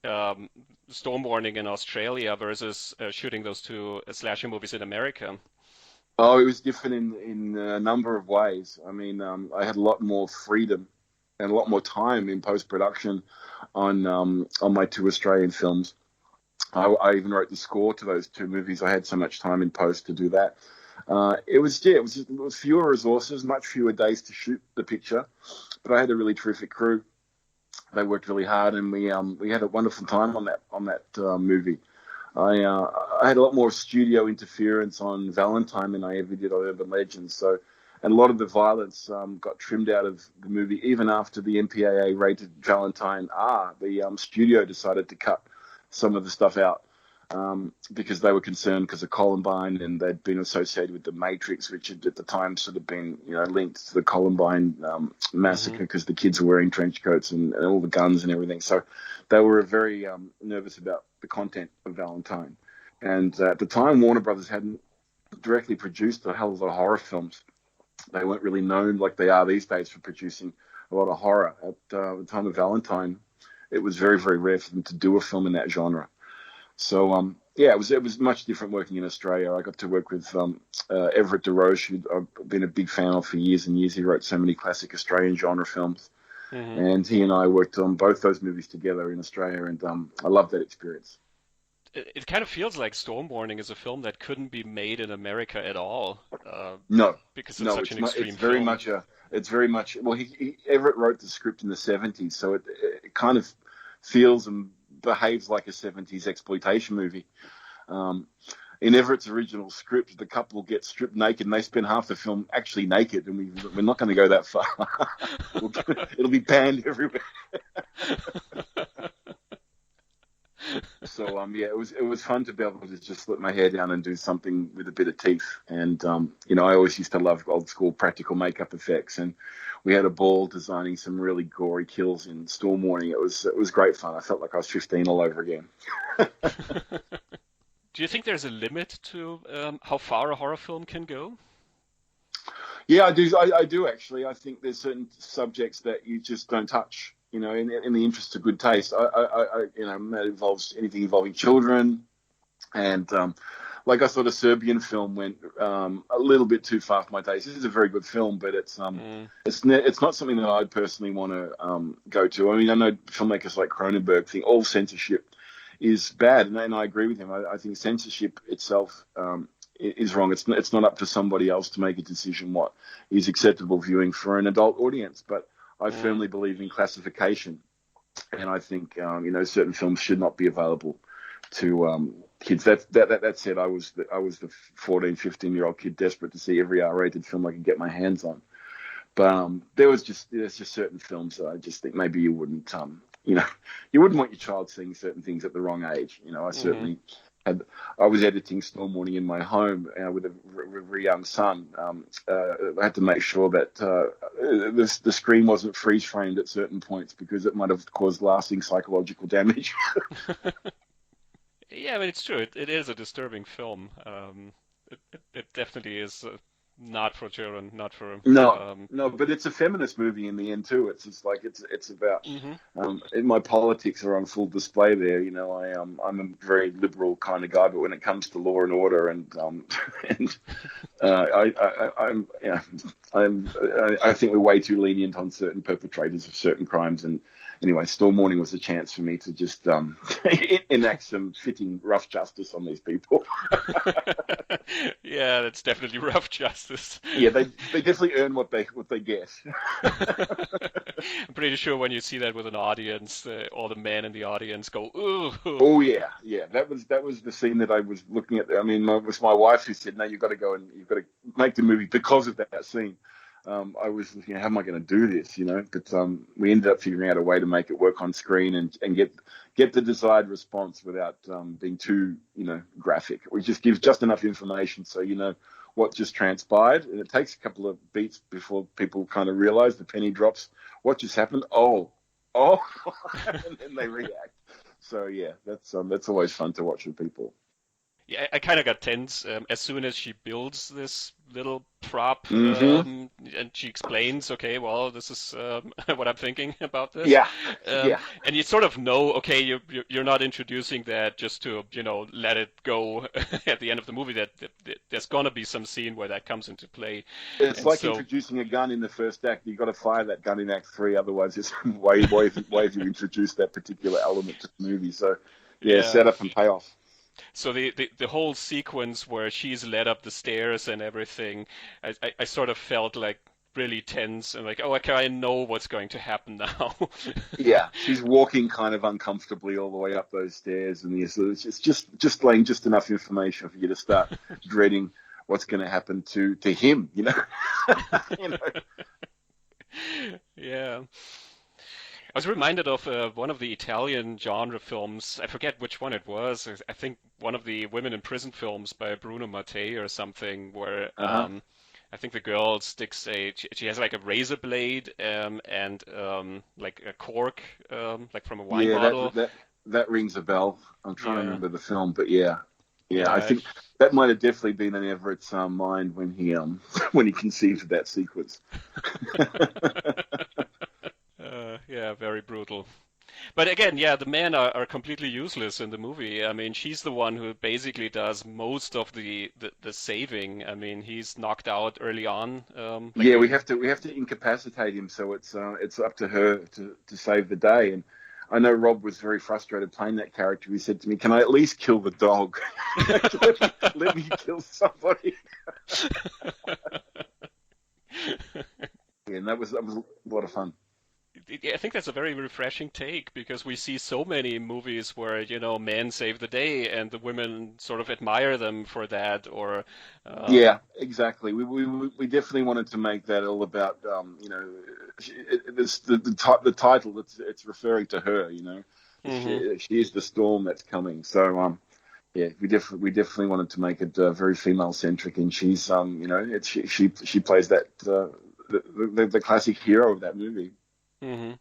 Storm Warning in Australia versus shooting those two slasher movies in America? Oh, it was different in a number of ways. I mean, I had a lot more freedom and a lot more time in post-production on my two Australian films. I even wrote the score to those two movies. I had so much time in post to do that. It was fewer resources, much fewer days to shoot the picture, but I had a really terrific crew. They worked really hard, and we had a wonderful time on that movie. I had a lot more studio interference on Valentine than I ever did on Urban Legends. So, and a lot of the violence got trimmed out of the movie, even after the MPAA rated Valentine R. The studio decided to cut some of the stuff out because they were concerned because of Columbine, and they'd been associated with the Matrix, which had at the time sort of been, linked to the Columbine massacre because the kids were wearing trench coats and all the guns and everything. So they were very nervous about the content of Valentine. And at the time, Warner Brothers hadn't directly produced a hell of a lot of horror films. They weren't really known like they are these days for producing a lot of horror. At the time of Valentine, it was very, very rare for them to do a film in that genre. So, it was much different working in Australia. I got to work with Everett de Roche, who I've been a big fan of for years and years. He wrote so many classic Australian genre films. And he and I worked on both those movies together in Australia, and I loved that experience. It kind of feels like Storm Warning is a film that couldn't be made in America at all. No, because it's such an extreme it's very film. much. Well, Everett wrote the script in the 70s, so it kind of feels and behaves like a 70s exploitation movie. In Everett's original script, the couple get stripped naked, and they spend half the film actually naked, and we're not going to go that far. It'll be banned everywhere. So it was fun to be able to just let my hair down and do something with a bit of teeth. And I always used to love old school practical makeup effects, and we had a ball designing some really gory kills in Storm Warning. It was great fun. I felt like I was 15 all over again. Do you think there's a limit to how far a horror film can go? Yeah, I do. I do actually. I think there's certain subjects that you just don't touch. In the interest of good taste. That involves anything involving children, and like I thought a Serbian film went a little bit too far for my taste. This is a very good film, but it's not something that I personally want to go to. I mean, I know filmmakers like Cronenberg think all censorship is bad, and I agree with him. I think censorship itself is wrong. It's not up to somebody else to make a decision what is acceptable viewing for an adult audience, but I firmly believe in classification, and I think certain films should not be available to kids. That said, I was the 14, 15-year-old kid desperate to see every R-rated film I could get my hands on. But there's just certain films that I just think maybe you wouldn't you wouldn't want your child seeing certain things at the wrong age. I certainly. I was editing Storm Warning in my home with a very young son. I had to make sure that the screen wasn't freeze framed at certain points because it might have caused lasting psychological damage. Yeah, but it's true. It is a disturbing film. It definitely is not for children, not for. No, but it's a feminist movie in the end too. It's just like it's about. My politics are on full display there. I'm a very liberal kind of guy, but when it comes to law and order I think we're way too lenient on certain perpetrators of certain crimes. And anyway, Storm Warning was a chance for me to just enact some fitting rough justice on these people. Yeah, that's definitely rough justice. Yeah, they definitely earn what they get. I'm pretty sure when you see that with an audience, all the men in the audience go, "Ooh." Oh yeah. That was the scene that I was looking at. I mean, it was my wife who said, "No, you've got to make the movie because of that scene." I was looking at how am I going to do this, but we ended up figuring out a way to make it work on screen and get the desired response without being too, graphic. We just give just enough information so you know what just transpired, and it takes a couple of beats before people kind of realize the penny drops. What just happened? Oh, and then they react. So yeah, that's always fun to watch with people. Yeah, I kind of got tense as soon as she builds this little prop, Hmm. and she explains, okay, well, this is what I'm thinking about this, Yeah, yeah. and you sort of know, okay, you're not introducing that just to let it go at the end of the movie. That there's gonna be some scene where that comes into play, It's and like so introducing a gun in the first act. You've got to fire that gun in Act Three, otherwise, it's why have you introduced that particular element to the movie? So, yeah, yeah. setup and payoff. So the whole sequence where she's led up the stairs and everything, I sort of felt like really tense and like, oh, okay, I know what's going to happen now. Yeah, she's walking kind of uncomfortably all the way up those stairs, and it's just laying just enough information for you to start dreading what's going to happen to him. You know. Yeah. I was reminded of one of the Italian genre films. I forget which one it was. I think one of the women in prison films by Bruno Mattei or something, where Uh-huh. I think the girl sticks she has like a razor blade and like a cork like from a wine Yeah, bottle. that rings a bell. I'm trying to Yeah, remember the film, but yeah, yeah, I yeah, think that might have definitely been in Everett's mind when he when he conceived of that sequence. yeah, very brutal. But again, yeah, the men are completely useless in the movie. I mean, she's the one who basically does most of the saving. I mean, he's knocked out early on, like Yeah, we we. have to incapacitate him, so it's up to her to save the day. And I know Rob was very frustrated playing that character. He said to me, "Can I at least kill the dog? let me kill somebody." Yeah, and that was a lot of fun. I think that's a very refreshing take because we see so many movies where, men save the day and the women sort of admire them for that, or, Yeah, um, exactly. We definitely wanted to make that all about this the title. It's referring to her. mhm. She is the storm that's coming. So yeah, we definitely wanted to make it very female centric, and she's she plays that the classic hero of that movie. Mhm.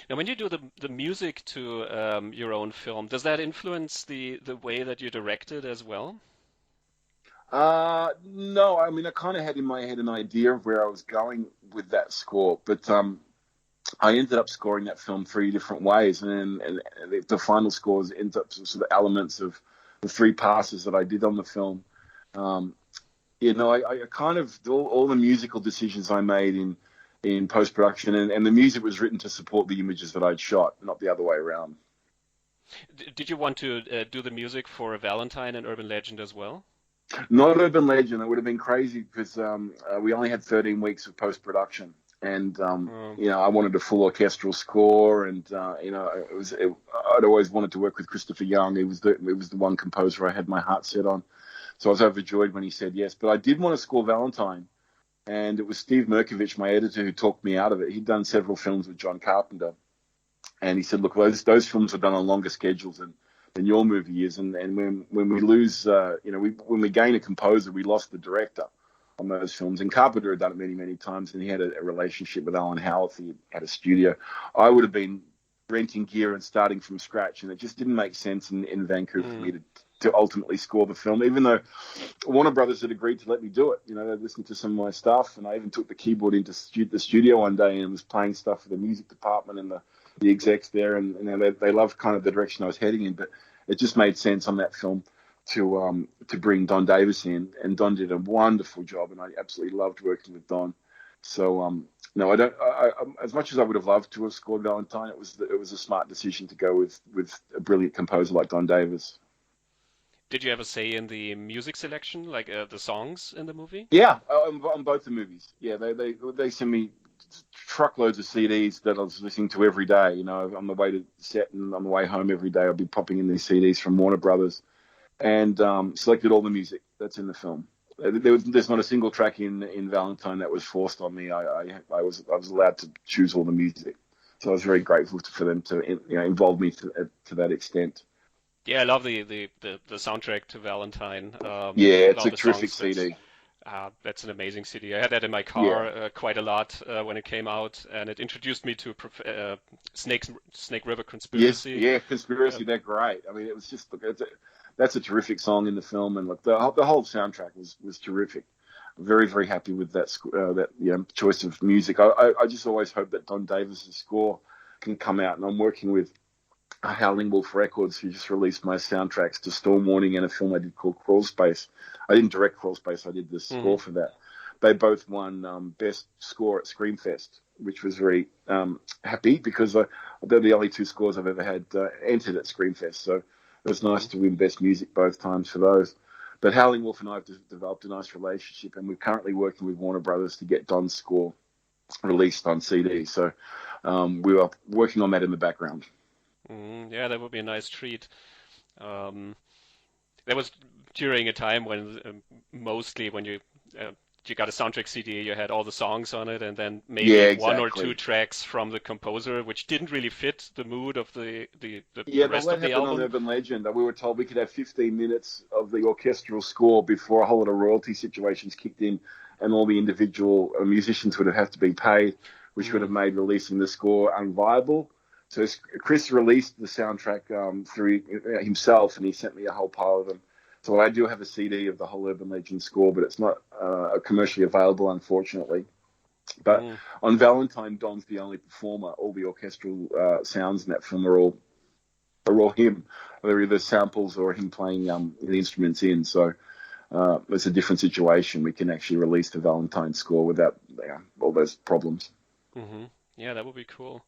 Now, when you do the music to your own film, does that influence the way that you direct it as well? No, I mean I kind of had in my head an idea of where I was going with that score, but I ended up scoring that film three different ways, and the final scores ends up sort of elements of the three passes that I did on the film. Um, I kind of all the musical decisions I made in post production, and the music was written to support the images that I'd shot, not the other way around. Did you want to do the music for Valentine and Urban Legend as well? Not Urban Legend. It would have been crazy because we only had 13 weeks of post production, and Oh, I wanted a full orchestral score, and I'd always wanted to work with Christopher Young. He was the one composer I had my heart set on, so I was overjoyed when he said yes. But I did want to score Valentine, and it was Steve Merkovich, my editor, who talked me out of it. He'd done several films with John Carpenter, and he said, "Look, those films are done on longer schedules than your movie is, and when we lose, when we gain a composer, we lost the director on those films. And Carpenter had done it many, many times, and he had a relationship with Alan Howarth. He had a studio. I would have been renting gear and starting from scratch, and it just didn't make sense in Vancouver for mm, me to ultimately score the film, even though Warner Brothers had agreed to let me do it. They listened to some of my stuff, and I even took the keyboard into the studio one day and was playing stuff for the music department and the execs there, and they loved kind of the direction I was heading in. But it just made sense on that film to bring Don Davis in, and Don did a wonderful job, and I absolutely loved working with Don. So no, I don't. As much as I would have loved to have scored Valentine, it was a smart decision to go with a brilliant composer like Don Davis. did you ever say in the music selection, like the songs in the movie? Yeah, on both the movies. Yeah, they send me truckloads of CDs that I was listening to every day. On the way to set and on the way home every day, I'll be popping in these CDs from Warner Brothers, and selected all the music that's in the film. There's not a single track in Valentine that was forced on me. I was allowed to choose all the music, so I was very grateful for them to involve me to that extent. Yeah, I love the soundtrack to Valentine. Yeah, it's All a the terrific songs. CD. That's an amazing CD. I had that in my car Yeah. quite a lot when it came out, and it introduced me to Snake River Yes, Conspiracy. yeah, Uh, conspiracy. They're great. I mean, it was just that's a terrific song in the film, and look, the whole soundtrack was terrific. Very, very happy with that choice of music. I just always hope that Don Davis's score can come out, and I'm working with Howling Wolf Records, who just released my soundtracks to Storm Warning and a film I did called Crawl Space. I didn't direct Crawl Space, I did the score for that. They both won Best Score at Screamfest, which was very happy because they're the only two scores I've ever had entered at Screamfest. So it was nice to win Best Music both times for those. But Howling Wolf and I have developed a nice relationship, and we're currently working with Warner Brothers to get Don's score released on CD. So we are working on that in the background. Yeah, that would be a nice treat. That was during a time when mostly when you got a soundtrack CD, you had all the songs on it, and then maybe one or two tracks from the composer, which didn't really fit the mood of the rest of the album. On Urban Legend, we were told we could have 15 minutes of the orchestral score before a whole lot of royalty situations kicked in, and all the individual musicians would have to be paid, which would have made releasing the score unviable. So Chris released the soundtrack through himself, and he sent me a whole pile of them. So I do have a CD of the whole Urban Legend score, but it's not commercially available, unfortunately. But on Valentine, Don's the only performer. All the orchestral sounds in that film are all him. They're either samples or him playing the instruments in. So it's a different situation. We can actually release the Valentine score without all those problems. Yeah, that would be cool.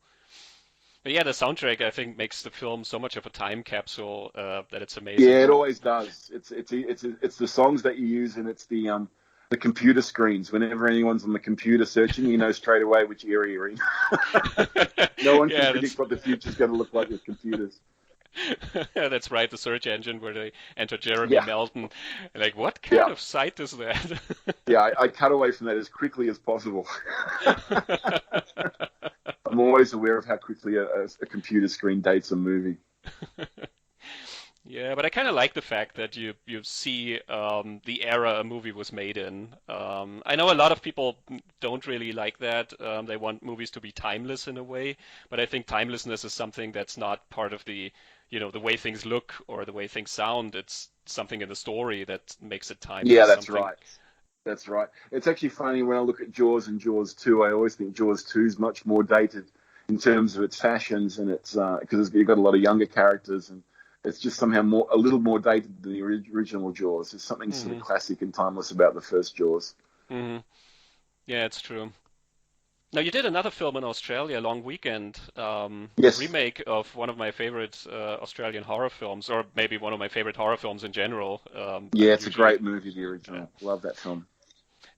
But yeah, the soundtrack, I think, makes the film so much of a time capsule that it's amazing. Yeah, it always does. It's the songs that you use, and it's the computer screens. Whenever anyone's on the computer searching, you know straight away which area you're in. No one can predict what the future's going to look like with computers. Yeah, that's right, the search engine where they enter Jeremy Melton. Like, what kind of site is that? Yeah, I cut away from that as quickly as possible. I'm always aware of how quickly a computer screen dates a movie. Yeah, but I kind of like the fact that you see the era a movie was made in. I know a lot of people don't really like that. They want movies to be timeless in a way, but I think timelessness is something that's not part of the way things look or the way things sound. It's something in the story that makes it timeless. Yeah, that's right. That's right. It's actually funny when I look at Jaws and Jaws 2, I always think Jaws 2 is much more dated in terms of its fashions, and it's because you've got a lot of younger characters, and it's just somehow a little more dated than the original Jaws. There's something sort of classic and timeless about the first Jaws. Yeah, it's true. Now, you did another film in Australia, Long Weekend, remake of one of my favorite Australian horror films, or maybe one of my favorite horror films in general. It's a great movie, the original. Love that film.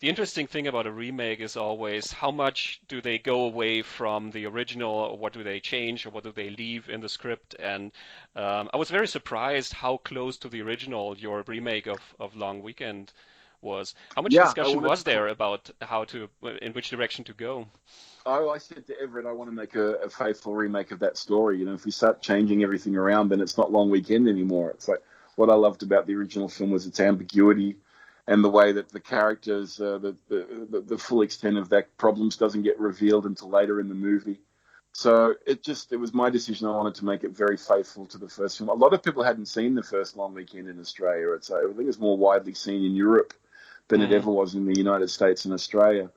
The interesting thing about a remake is always how much do they go away from the original, or what do they change, or what do they leave in the script. And I was very surprised how close to the original your remake of Long Weekend was. How much discussion was there about in which direction to go? Oh, I said to Everett, I want to make a faithful remake of that story. If we start changing everything around, then it's not Long Weekend anymore. It's like what I loved about the original film was its ambiguity and the way that the characters, the full extent of that problems doesn't get revealed until later in the movie. So it was my decision. I wanted to make it very faithful to the first film. A lot of people hadn't seen the first Long Weekend in Australia. I think it's more widely seen in Europe than it ever was in the United States and Australia.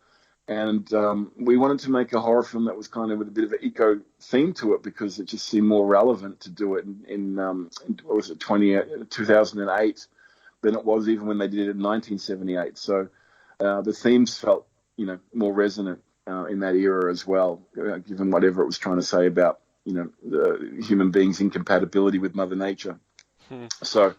And we wanted to make a horror film that was kind of with a bit of an eco theme to it because it just seemed more relevant to do it in what was it, 2008 than it was even when they did it in 1978. So the themes felt, more resonant in that era as well, given whatever it was trying to say about, the human beings' incompatibility with Mother Nature. So,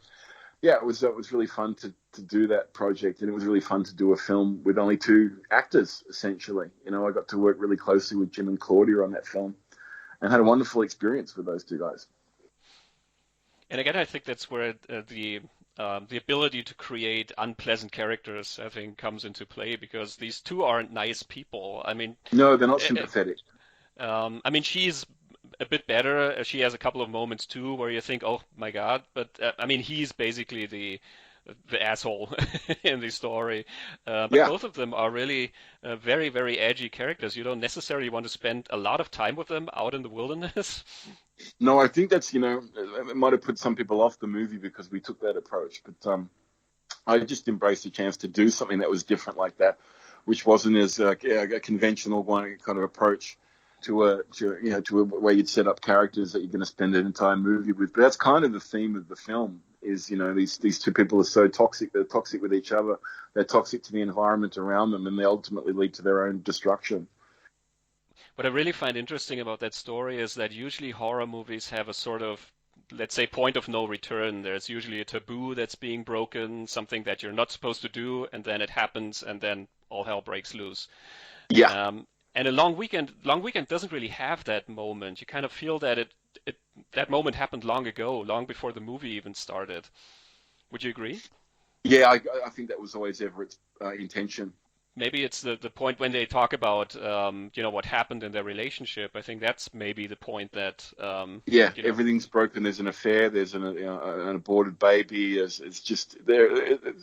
yeah, it was really fun to do that project, and it was really fun to do a film with only two actors, essentially. I got to work really closely with Jim and Claudia on that film and had a wonderful experience with those two guys. And again, I think that's where the ability to create unpleasant characters, I think, comes into play, because these two aren't nice people. I mean, no, they're not sympathetic. She's a bit better. She has a couple of moments too where you think, oh my God, but he's basically the asshole in the story. But Yeah. both of them are really very, very edgy characters. You don't necessarily want to spend a lot of time with them out in the wilderness. No, I think that's, it might have put some people off the movie because we took that approach. But I just embraced the chance to do something that was different like that, which wasn't as a conventional one kind of approach to a way you'd set up characters that you're going to spend an entire movie with. But that's kind of the theme of the film. Is these two people are so toxic. They're toxic with each other. They're toxic to the environment around them, and they ultimately lead to their own destruction. What I really find interesting about that story is that usually horror movies have a sort of, let's say, point of no return. There's usually a taboo that's being broken, something that you're not supposed to do, and then it happens, and then all hell breaks loose. Yeah. And a long weekend doesn't really have that moment. You kind of feel that that moment happened long ago, long before the movie even started. Would you agree? Yeah, I think that was always Everett's intention. Maybe it's the point when they talk about what happened in their relationship. I think that's maybe the point that Yeah, everything's broken. There's an affair. There's an aborted baby. It's just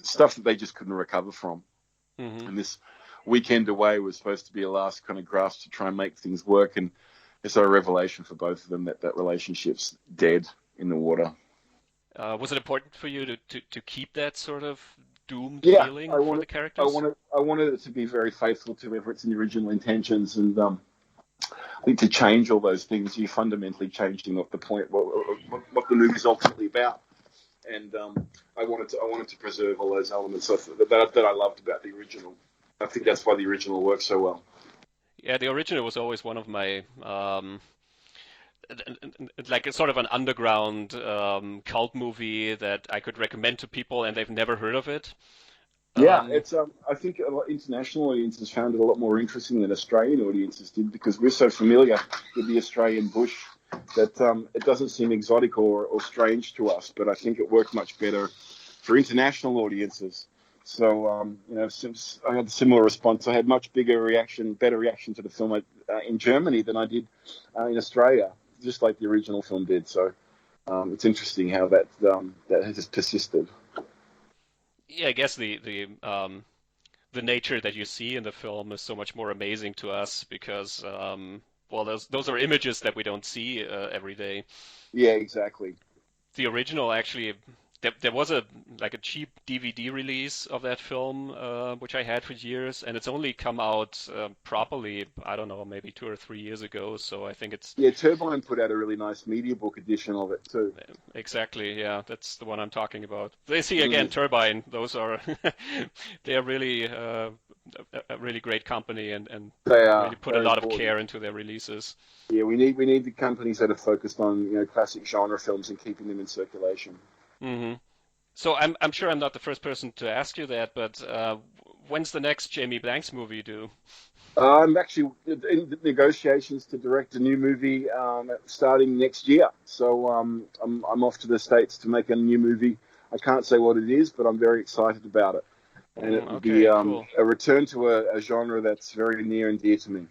stuff that they just couldn't recover from. hmm And this weekend away was supposed to be a last kind of grasp to try and make things work. And it's a revelation for both of them that relationship's dead in the water. Was it important for you to keep that sort of doomed Yeah, feeling for the characters? I wanted it to be very faithful to Everett's original intentions, and I think to change all those things, you're fundamentally changing what the point, what the movie's ultimately about. And I wanted to preserve all those elements that I loved about the original. I think that's why the original works so well. Yeah, the original was always one of my like a sort of an underground cult movie that I could recommend to people and they've never heard of it. Yeah, Um, it's I think a lot, international audiences found it a lot more interesting than Australian audiences did because we're so familiar with the Australian bush that it doesn't seem exotic or strange to us. But I think it worked much better for international audiences. So since I had a similar response, I had much better reaction to the film in Germany than I did in Australia, just like the original film did. So it's interesting how that has persisted. yeah, I guess the nature that you see in the film is so much more amazing to us because well, those are images that we don't see every day. Yeah, exactly. The original actually there was a like a cheap DVD release of that film which I had for years, and it's only come out properly, I don't know, maybe 2 or 3 years ago. So I think it's Yeah, Turbine put out a really nice media book edition of it too. exactly, yeah, that's the one I'm talking about. They see again, Mm. Turbine. Those are they are really a really great company and They really are. put a They're lot of important. care into their releases. Yeah, we need the companies that are focused on classic genre films and keeping them in circulation. hmm So I'm sure I'm not the first person to ask you that, but when's the next Jamie Blanks movie due? I'm actually in negotiations to direct a new movie starting next year. So I'm off to the States to make a new movie. I can't say what it is, but I'm very excited about it. And it will be Okay, cool. a return to a genre that's very near and dear to me.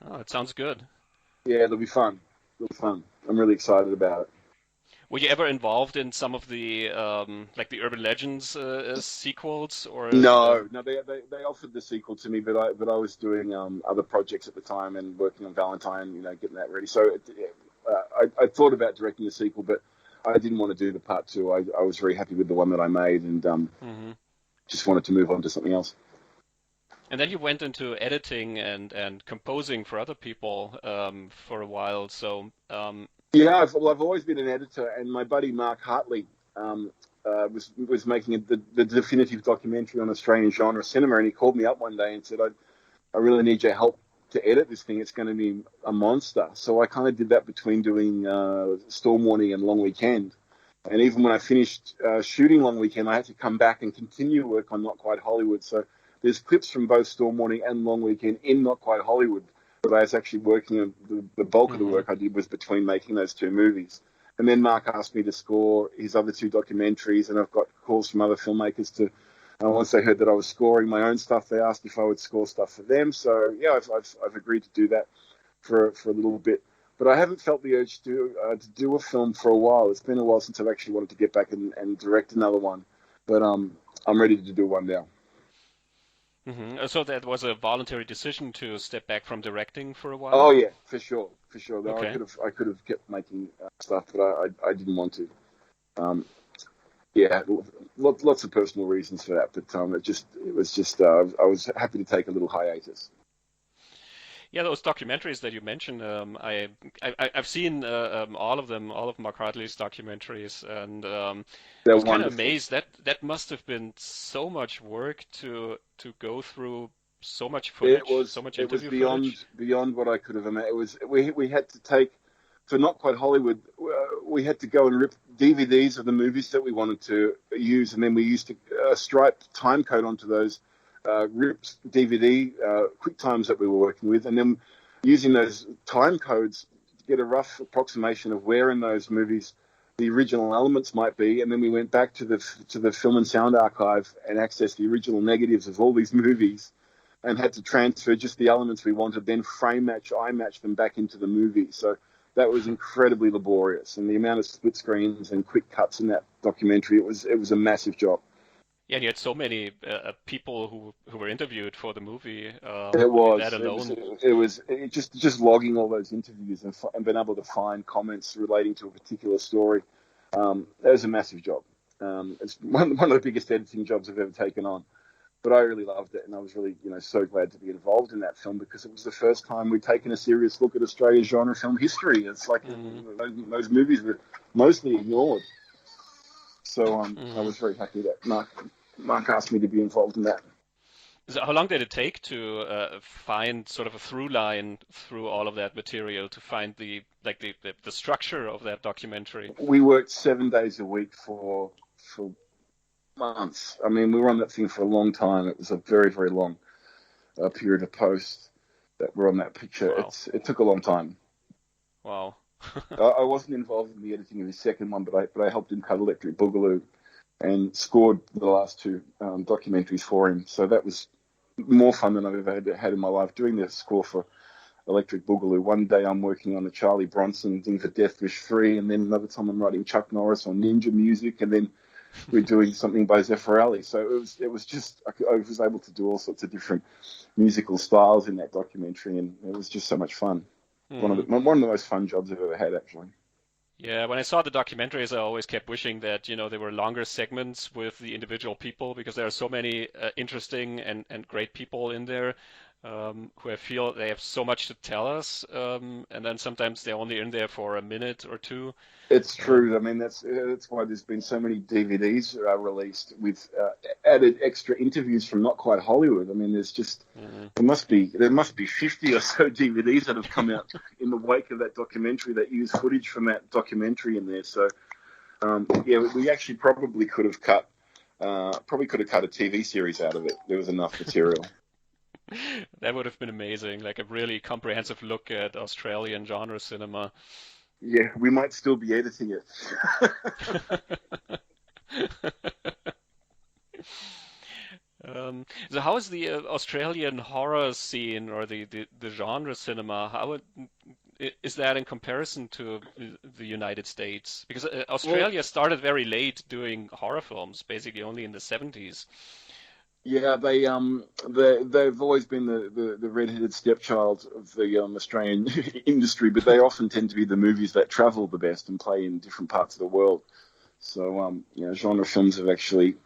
Oh, it sounds good. Yeah, it'll be fun. It'll be fun. I'm really excited about it. Were you ever involved in some of the like the Urban Legends sequels or No, no, they offered the sequel to me, but I was doing other projects at the time and working on Valentine, getting that ready. So I thought about directing the sequel, but I didn't want to do the part two. I was very happy with the one that I made and hmm just wanted to move on to something else. And then you went into editing and composing for other people for a while. So Yeah, I've always been an editor, and my buddy Mark Hartley was making the definitive documentary on Australian genre cinema, and he called me up one day and said, I really need your help to edit this thing. It's going to be a monster. So I kind of did that between doing Storm Warning and Long Weekend. And even when I finished shooting Long Weekend, I had to come back and continue work on Not Quite Hollywood. So there's clips from both Storm Warning and Long Weekend in Not Quite Hollywood. But I was actually working on the bulk of the hmm work I did was between making those two movies. And then Mark asked me to score his other two documentaries, and I've got calls from other filmmakers to. Once they heard that I was scoring my own stuff, they asked if I would score stuff for them. So yeah, I've agreed to do that for a little bit. But I haven't felt the urge to do a film for a while. It's been a while since I've actually wanted to get back and direct another one. but I'm ready to do one now. So that was a voluntary decision to step back from directing for a Oh while? yeah, for sure, for sure. Though Okay. I could have kept making stuff, but I didn't want to. Um, yeah, lots of personal reasons for that, but it was just I was happy to take a little hiatus. Yeah, those documentaries that you mentioned, I've seen all of them, all of Mark Hartley's documentaries, and I They're was kind of wonderful. amazed that that must have been so much work to go through so much footage, so much It was interview footage. beyond what I could have imagined. It was we had to take for Not Quite Hollywood. We had to go and rip DVDs of the movies that we wanted to use, and then we used to stripe time code onto those ripped DVD quick times that we were working with, and then using those time codes to get a rough approximation of where in those movies the original elements might be, and then we went back to the film and sound archive and accessed the original negatives of all these movies and had to transfer just the elements we wanted, then frame match, eye match them back into the movie. So that was incredibly laborious, and the amount of split screens and quick cuts in that documentary, it was a massive job. Yeah, and you had so many people who were interviewed for the movie. It I mean, that was, alone. just logging all those interviews and being able to find comments relating to a particular story. That was a massive job. It's one of the biggest editing jobs I've ever taken on. But I really loved it, and I was really, so glad to be involved in that film because it was the first time we'd taken a serious look at Australia's genre film history. It's like Hmm. those movies were mostly ignored. So I Hmm. was very happy that Mark asked me to be involved in that. So how long did it take to find sort of a through line through all of that material to find the like the structure of that documentary? We worked 7 days a week for months. I mean, we were on that thing for a long time. It was a very, very long period of post that were on that picture. Wow. It took a long time. Wow. I wasn't involved in the editing of his second one, but I helped him cut Electric Boogaloo and scored the last two documentaries for him. So that was more fun than I've ever had in my life doing the score for Electric Boogaloo. One day I'm working on a Charlie Bronson thing for Death Wish 3, and then another time I'm writing Chuck Norris on Ninja music, and then we're doing something by Zeffirelli. So it was just I was able to do all sorts of different musical styles in that documentary, and it was just so much fun. Hmm. One of the most fun jobs I've ever had, actually. Yeah, when I saw the documentaries, I always kept wishing that, there were longer segments with the individual people because there are so many interesting and great people in there who I feel they have so much to tell us. And then sometimes they're only in there for a minute or two. It's Um, true. I mean, that's why there's been so many DVDs released with added extra interviews from Not Quite Hollywood. I mean, mhm. there must be 50 or so DVDs that have come out in the wake of that documentary that use footage from that documentary in there. So yeah, we actually probably could have cut a TV series out of it. There was enough material. That would have been amazing, like a really comprehensive look at Australian genre cinema. Yeah, we might still be editing it. So how is the Australian horror scene or the genre cinema? Is that in comparison to the United States? Because Well, Australia started very late doing horror films, basically only in the 70s. yeah, they've always been the red-headed stepchild of the Australian industry, but they often tend to be the movies that travel the best and play in different parts of the world. So genre films have actually.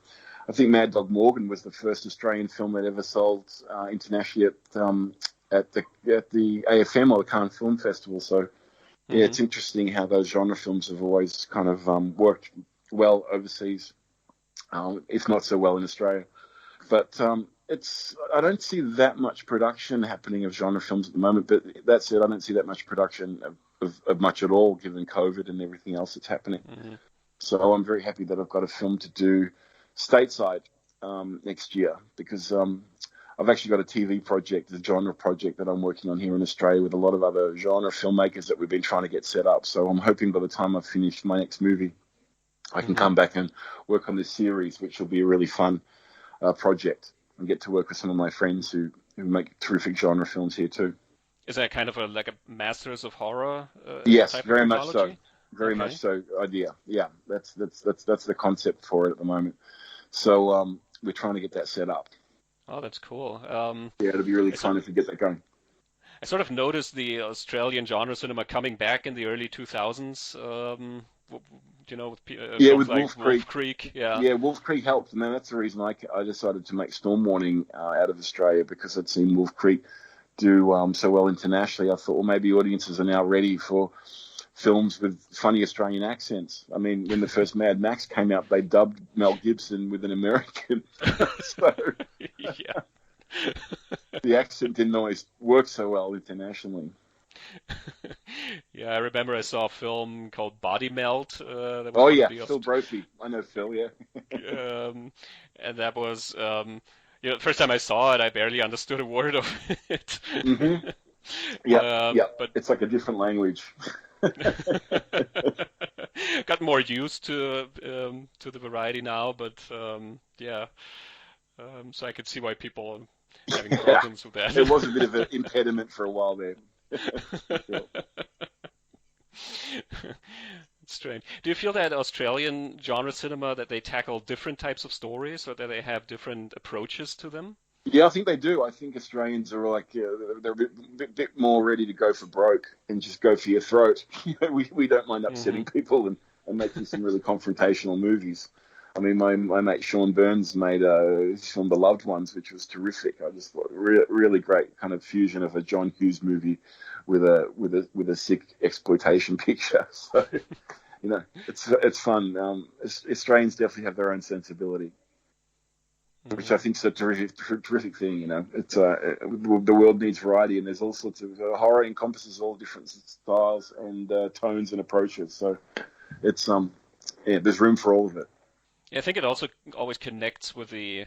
I think Mad Dog Morgan was the first Australian film that ever sold internationally at the AFM or the Cannes Film Festival. So yeah, Hmm. it's interesting how those genre films have always kind of worked well overseas, if not so well in Australia. But I don't see that much production happening of genre films at the moment. But that said, I don't see that much production of much at all, given COVID and everything else that's happening. Hmm. So I'm very happy that I've got a film to do stateside next year because I've actually got a TV project, a genre project that I'm working on here in Australia with a lot of other genre filmmakers that we've been trying to get set up. So I'm hoping by the time I've finished my next movie, I can Hmm. come back and work on this series, which will be a really fun project and get to work with some of my friends who make terrific genre films here too. Is that kind of like a Masters of Horror Yes, type of very much so. anthology? Very much Okay. so idea. Yeah, that's the concept for it at the moment. So we're trying to get that set up. Oh, that's cool. Yeah, it'll be really I fun sort if we get that going. I sort of noticed the Australian genre cinema coming back in the early 2000s. With Yeah, films with like Wolf Wolf Creek. Creek. Yeah. Yeah, Wolf Creek helped, and then that's the reason I decided to make Storm Warning out of Australia, because I'd seen Wolf Creek do so well internationally. I thought, well, maybe audiences are now ready for films with funny Australian accents. I mean, when the first Mad Max came out, they dubbed Mel Gibson with an American, so Yeah. the accent didn't always work so well internationally. Yeah, I remember I saw a film called Body Melt. That was Oh one of yeah, the Phil Brophy. I know Phil. Yeah. and that was the first time I saw it, I barely understood a word of it. hmm Yeah, yeah. But It's like a different language. got more used to the variety now. But yeah, so I could see why people are having Yeah, problems with that. it was a bit of an impediment for a while there. Yeah. Strange. Do you feel that Australian genre cinema, that they tackle different types of stories, or that they have different approaches to them? Yeah, I think they do. I think Australians are like they're a bit more ready to go for broke and just go for your throat. We don't mind Hmm. upsetting people and making some really confrontational movies. I mean, my mate Sean Burns made a film, The Loved Ones, which was terrific. I just thought really great kind of fusion of a John Hughes movie with a sick exploitation picture. So it's fun. Australians definitely have their own sensibility, which I Hmm. think is a terrific thing. It's the world needs variety, and there's all sorts of horror encompasses all different styles and tones and approaches. So it's yeah, there's room for all of it. Yeah, I think it also always connects with the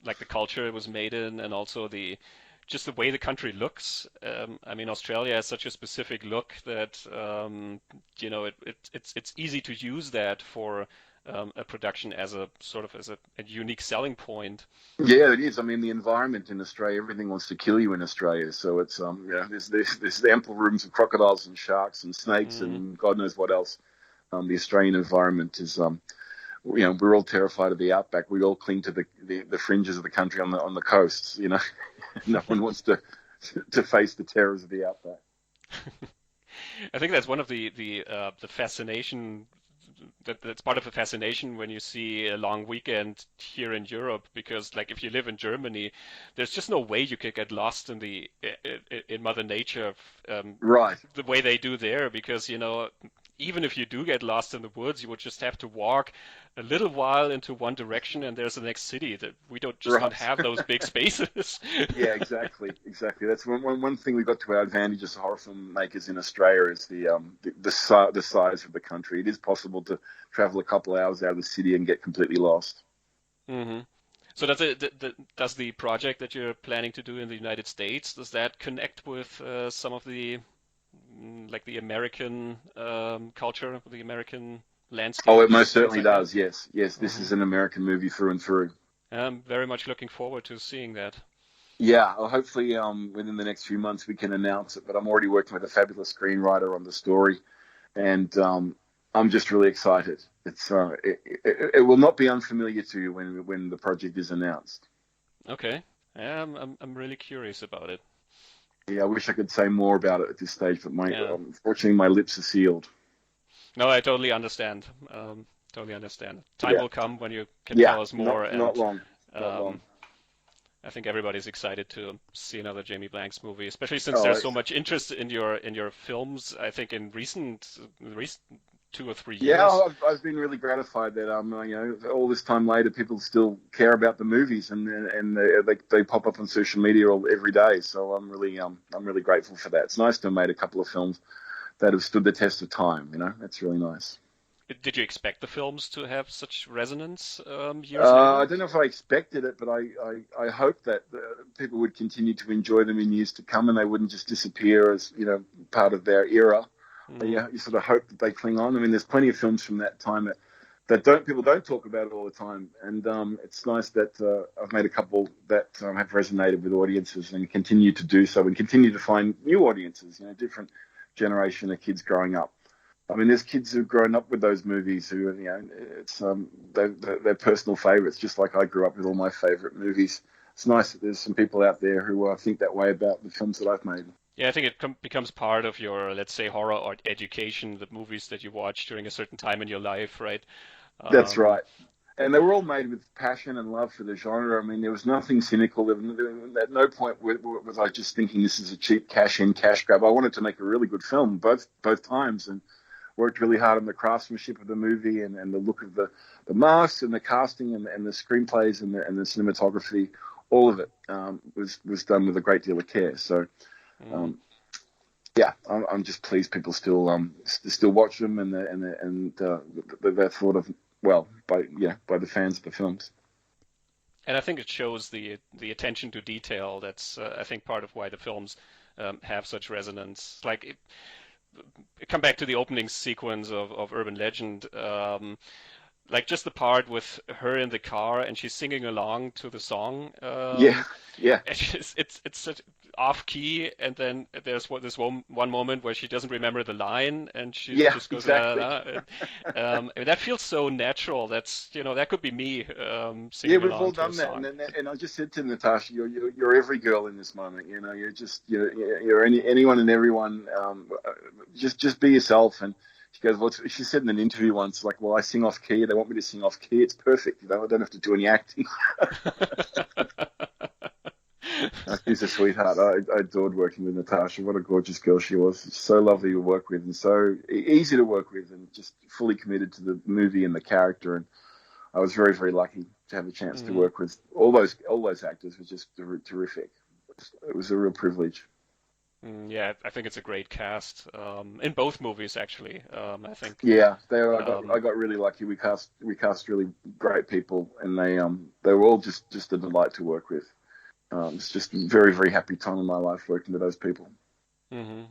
like the culture it was made in, and also the just the way the country looks. I mean, Australia has such a specific look that it's easy to use that for a production as a sort of as a unique selling point. Yeah, it is. I mean, the environment in Australia, everything wants to kill you in Australia. So it's there's ample rooms of crocodiles and sharks and snakes Mm, and God knows what else. The Australian environment is we're all terrified of the outback. We all cling to the fringes of the country on the coasts. No one wants to face the terrors of the outback. I think that's one of the fascination that's part of the fascination when you see a long weekend here in Europe, because like if you live in Germany, there's just no way you could get lost in the in Mother Nature, Right. the way they do there, because even if you do get lost in the woods, you would just have to walk a little while into one direction and there's the next city. That we don't Right. have those big spaces. Yeah, exactly. That's one thing we got to our advantage as horror filmmakers in Australia is the size of the country. It is possible to travel a couple of hours out of the city and get completely lost. Hmm. So does the project that you're planning to do in the United States, does that connect with some of the like the American culture, the American Oh, landscape, it most things certainly like that? does. Yes. This Hmm. is an American movie through and through. I'm very much looking forward to seeing that. Yeah, well, hopefully within the next few months we can announce it. But I'm already working with a fabulous screenwriter on the story, and I'm just really excited. It will not be unfamiliar to you when the project is announced. Okay. Yeah, I'm really curious about it. Yeah, I wish I could say more about it at this stage, but Yeah. unfortunately my lips are sealed. No, I totally understand. Totally understand. Time Yeah, will come when you can yeah, tell us more, not and long, not long. um, I think everybody's excited to see another Jamie Blanks movie, especially since Oh, there's so much interest in your films. I think in recent 2 or 3 years. yeah, I've been really gratified that all this time later people still care about the movies and they pop up on social media every day. So I'm really grateful for that. It's nice to have made a couple of films that have stood the test of time. That's really nice. Did you expect the films to have such resonance years I later? don't know if I expected it, but I hope that people would continue to enjoy them in years to come, and they wouldn't just disappear as part of their era. Hmm. You sort of hope that they cling on. I mean, there's plenty of films from that time that people don't talk about it all the time, and it's nice that I've made a couple that have resonated with audiences and continue to do so, and continue to find new audiences. Different generation of kids growing up. I mean, there's kids who've grown up with those movies who, it's they're personal favorites, just like I grew up with all my favorite movies. It's nice that there's some people out there who think that way about the films that I've made. Yeah, I think it becomes part of your, let's say, horror art education, the movies that you watch during a certain time in your life, right? That's Um, right. And they were all made with passion and love for the genre. I mean, there was nothing cynical. At no point was I just thinking this is a cheap cash in, cash grab. I wanted to make a really good film both times, and worked really hard on the craftsmanship of the movie and the look of the masks and the casting and the screenplays and the cinematography. All of it was done with a great deal of care. So, mm. um, yeah, I'm just pleased people still watch them and they're thought of well by the fans of the films. And I think it shows the attention to detail. That's I think part of why the films have such resonance. Like come back to the opening sequence of Urban Legend. Like just the part with her in the car and she's singing along to the song. Yeah, yeah, It's such off key, and then there's this one moment where she doesn't remember the line and she yeah, just goes la, exactly. la, la. And that feels so natural. That's that could be me Yeah, singing we've all along to a done that, song. and I just said to Natasha, you're every girl in this moment. You're anyone and everyone. Just be yourself. And she goes, well, she said in an interview once, like, well, I sing off key. They want me to sing off key. It's perfect. I don't have to do any acting. She's a sweetheart. I adored working with Natasha. What a gorgeous girl she was. So lovely to work with, and so easy to work with, and just fully committed to the movie and the character. And I was very, very lucky to have a chance to Hmm. work with all those actors. Were just terrific. It was a real privilege. Yeah, I think it's a great cast in both movies actually. I think. Yeah, Um, I got really lucky. We cast really great people, and they were all just a delight to work with. It's just a very, very happy time in my life working with those people.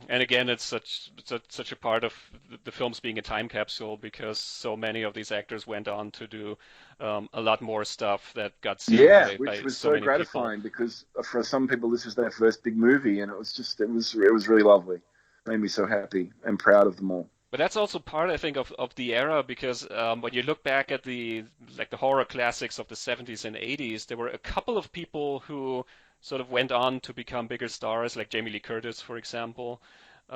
And again, it's such a part of the films being a time capsule because so many of these actors went on to do a lot more stuff that got seen Yeah, by which was so so many people. gratifying because for some people this was their first big movie, and it was really lovely. Made me so happy and proud of them all. But that's also part, I think, of the era because when you look back at the horror classics of the 70s and 80s, there were a couple of people who sort of went on to become bigger stars, like Jamie Lee Curtis, for example.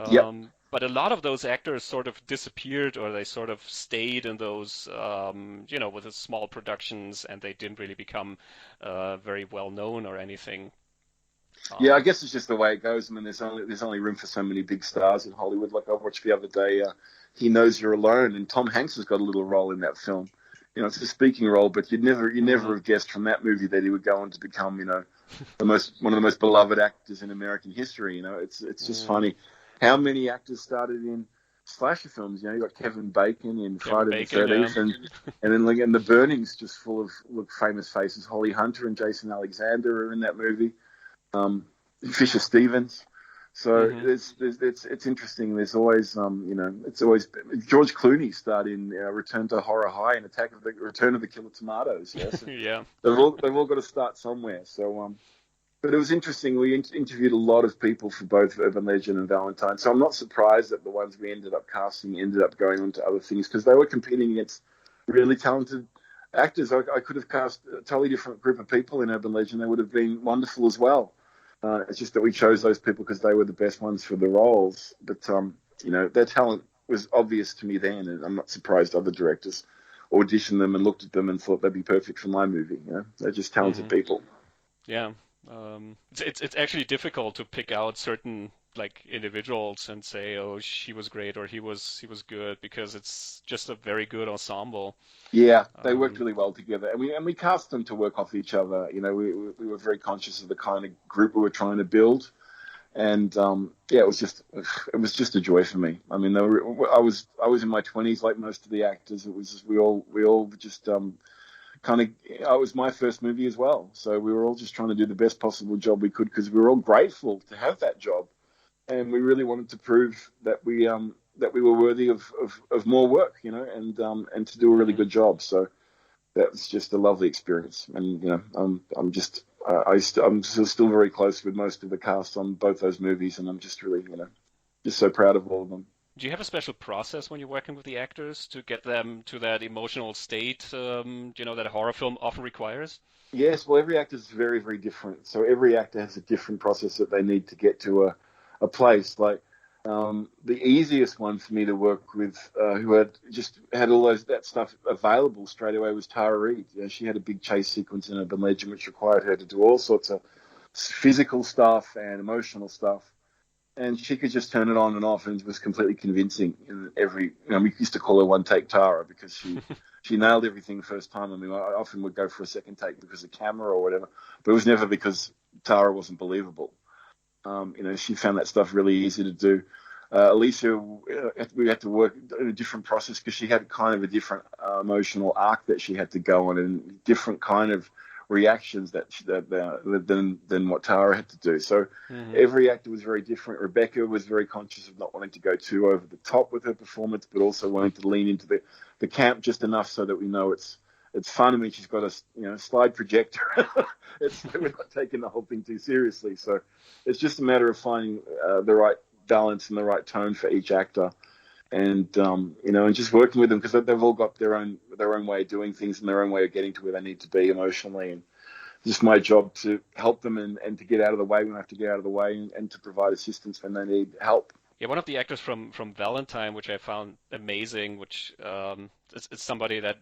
Yep. But a lot of those actors sort of disappeared, or they sort of stayed in those, with the small productions, and they didn't really become very well known or anything. Yeah, I Um, guess it's just the way it goes. I mean, there's only room for so many big stars in Hollywood. Like I watched the other day, He Knows You're Alone, and Tom Hanks has got a little role in that film. It's a speaking role, but you never mhm, have guessed from that movie that he would go on to become, one of the most beloved actors in American history. It's just mhm. funny how many actors started in slasher films. You got Kevin Bacon in Kevin Friday the Bacon, yeah. 13th, and then like and The Burning's just full of famous faces. Holly Hunter and Jason Alexander are in that movie. Fisher Stevens. So Hmm. it's interesting. There's always it's always George Clooney starred in Return to Horror High and Return of the Killer Tomatoes. Yes, so Yeah. they've all got to start somewhere. So but it was interesting. We interviewed a lot of people for both Urban Legend and Valentine. So I'm not surprised that the ones we ended up casting ended up going on to other things because they were competing against really talented actors. I could have cast a totally different group of people in Urban Legend. They would have been wonderful as well. It's just that we chose Mhm. those people because they were the best ones for the roles. But their talent was obvious to me then, and I'm not surprised other directors auditioned them and looked at them and thought they'd be perfect for my movie. They're just talented Mhm. people. Yeah. It's actually difficult to pick out certain like individuals and say, oh, she was great or he was good because it's just a very good ensemble. Yeah, they worked Um, really well together, and we cast them to work off each other. We were very conscious of the kind of group we were trying to build, and yeah, it was just a joy for me. I mean, I was in my 20s, like most of the actors. It was just, we all just kind of. It was my first movie as well, so we were all just trying to do the best possible job we could because we were all grateful to have that job, and we really wanted to prove that we were worthy of more work, and to do a really mhm. good job. So that was just a lovely experience, and I'm just I'm still very close with most of the cast on both those movies, and I'm just really just so proud of all of them. Do you have a special process when you're working with the actors to get them to that emotional state, that a horror film often requires? Yes, well, every actor is very, very different. So every actor has a different process that they need to get to a place. Like the easiest one for me to work with, who had just had all that stuff available straight away, was Tara Reid. You know, she had a big chase sequence in Urban Legend, which required her to do all sorts of physical stuff and emotional stuff, and she could just turn it on and off, and it was completely convincing. In every, we used to call her one take Tara because she nailed everything first time. I mean, I often would go for a second take because of camera or whatever, but it was never because Tara wasn't believable. She found that stuff really easy to do. Alicia, we had to work in a different process because she had kind of a different emotional arc that she had to go on, and different kind of reactions than what Tara had to do. So every actor was very different. Rebecca was very conscious of not wanting to go too over the top with her performance, but also wanting to lean into the camp just enough so that we know it's fun. I mean, she's got a slide projector. We're not taking the whole thing too seriously. So it's just a matter of finding the right balance and the right tone for each actor, and and just working with them, because they've all got their own way of doing things and their own way of getting to where they need to be emotionally. And just my job to help them and to get out of the way when I have to get out of the way, and to provide assistance when they need help. Yeah, one of the actors from Valentine, which I found amazing, which is somebody that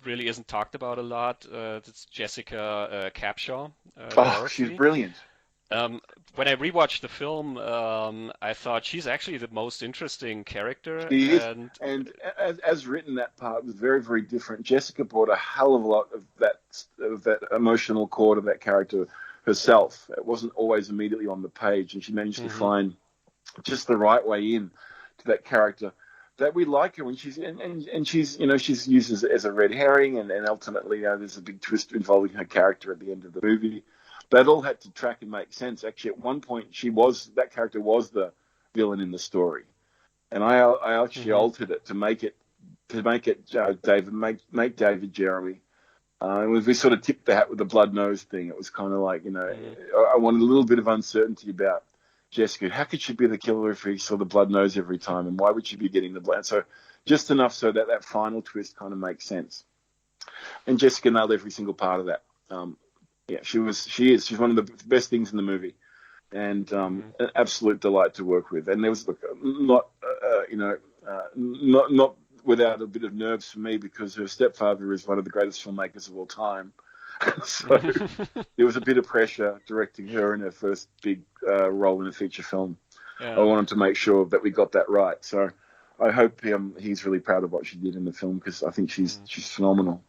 really isn't talked about a lot. It's Jessica Capshaw, Oh, she's Dorothy. brilliant. When I rewatched the film, I thought she's actually the most interesting character, She is, and and as written, that part was very, very different. Jessica brought a hell of a lot of that emotional core to that character herself. It wasn't always immediately on the page, and she managed to hmm find just the right way in to that character, that we like her when she's and she's used as a red herring, and ultimately there's a big twist involving her character at the end of the movie. That all had to track and make sense. Actually, at one point, that character was the villain in the story, and I actually hmm altered it to make it David, make David Jeremy. And we sort of tipped the hat with the blood nose thing. It was kind of like, hmm I wanted a little bit of uncertainty about Jessica. How could she be the killer if he saw the blood nose every time? And why would she be getting the blood? So just enough so that final twist kind of makes sense. And Jessica nailed every single part of that. Yeah, she's one of the best things in the movie, and hmm an absolute delight to work with. And there was not without a bit of nerves for me, because her stepfather is one of the greatest filmmakers of all time. So there was a bit of pressure directing her in her first big role in a feature film. I Yeah. wanted to make sure that we got that right. So I hope he's really proud of what she did in the film, because I think she's Mm. phenomenal.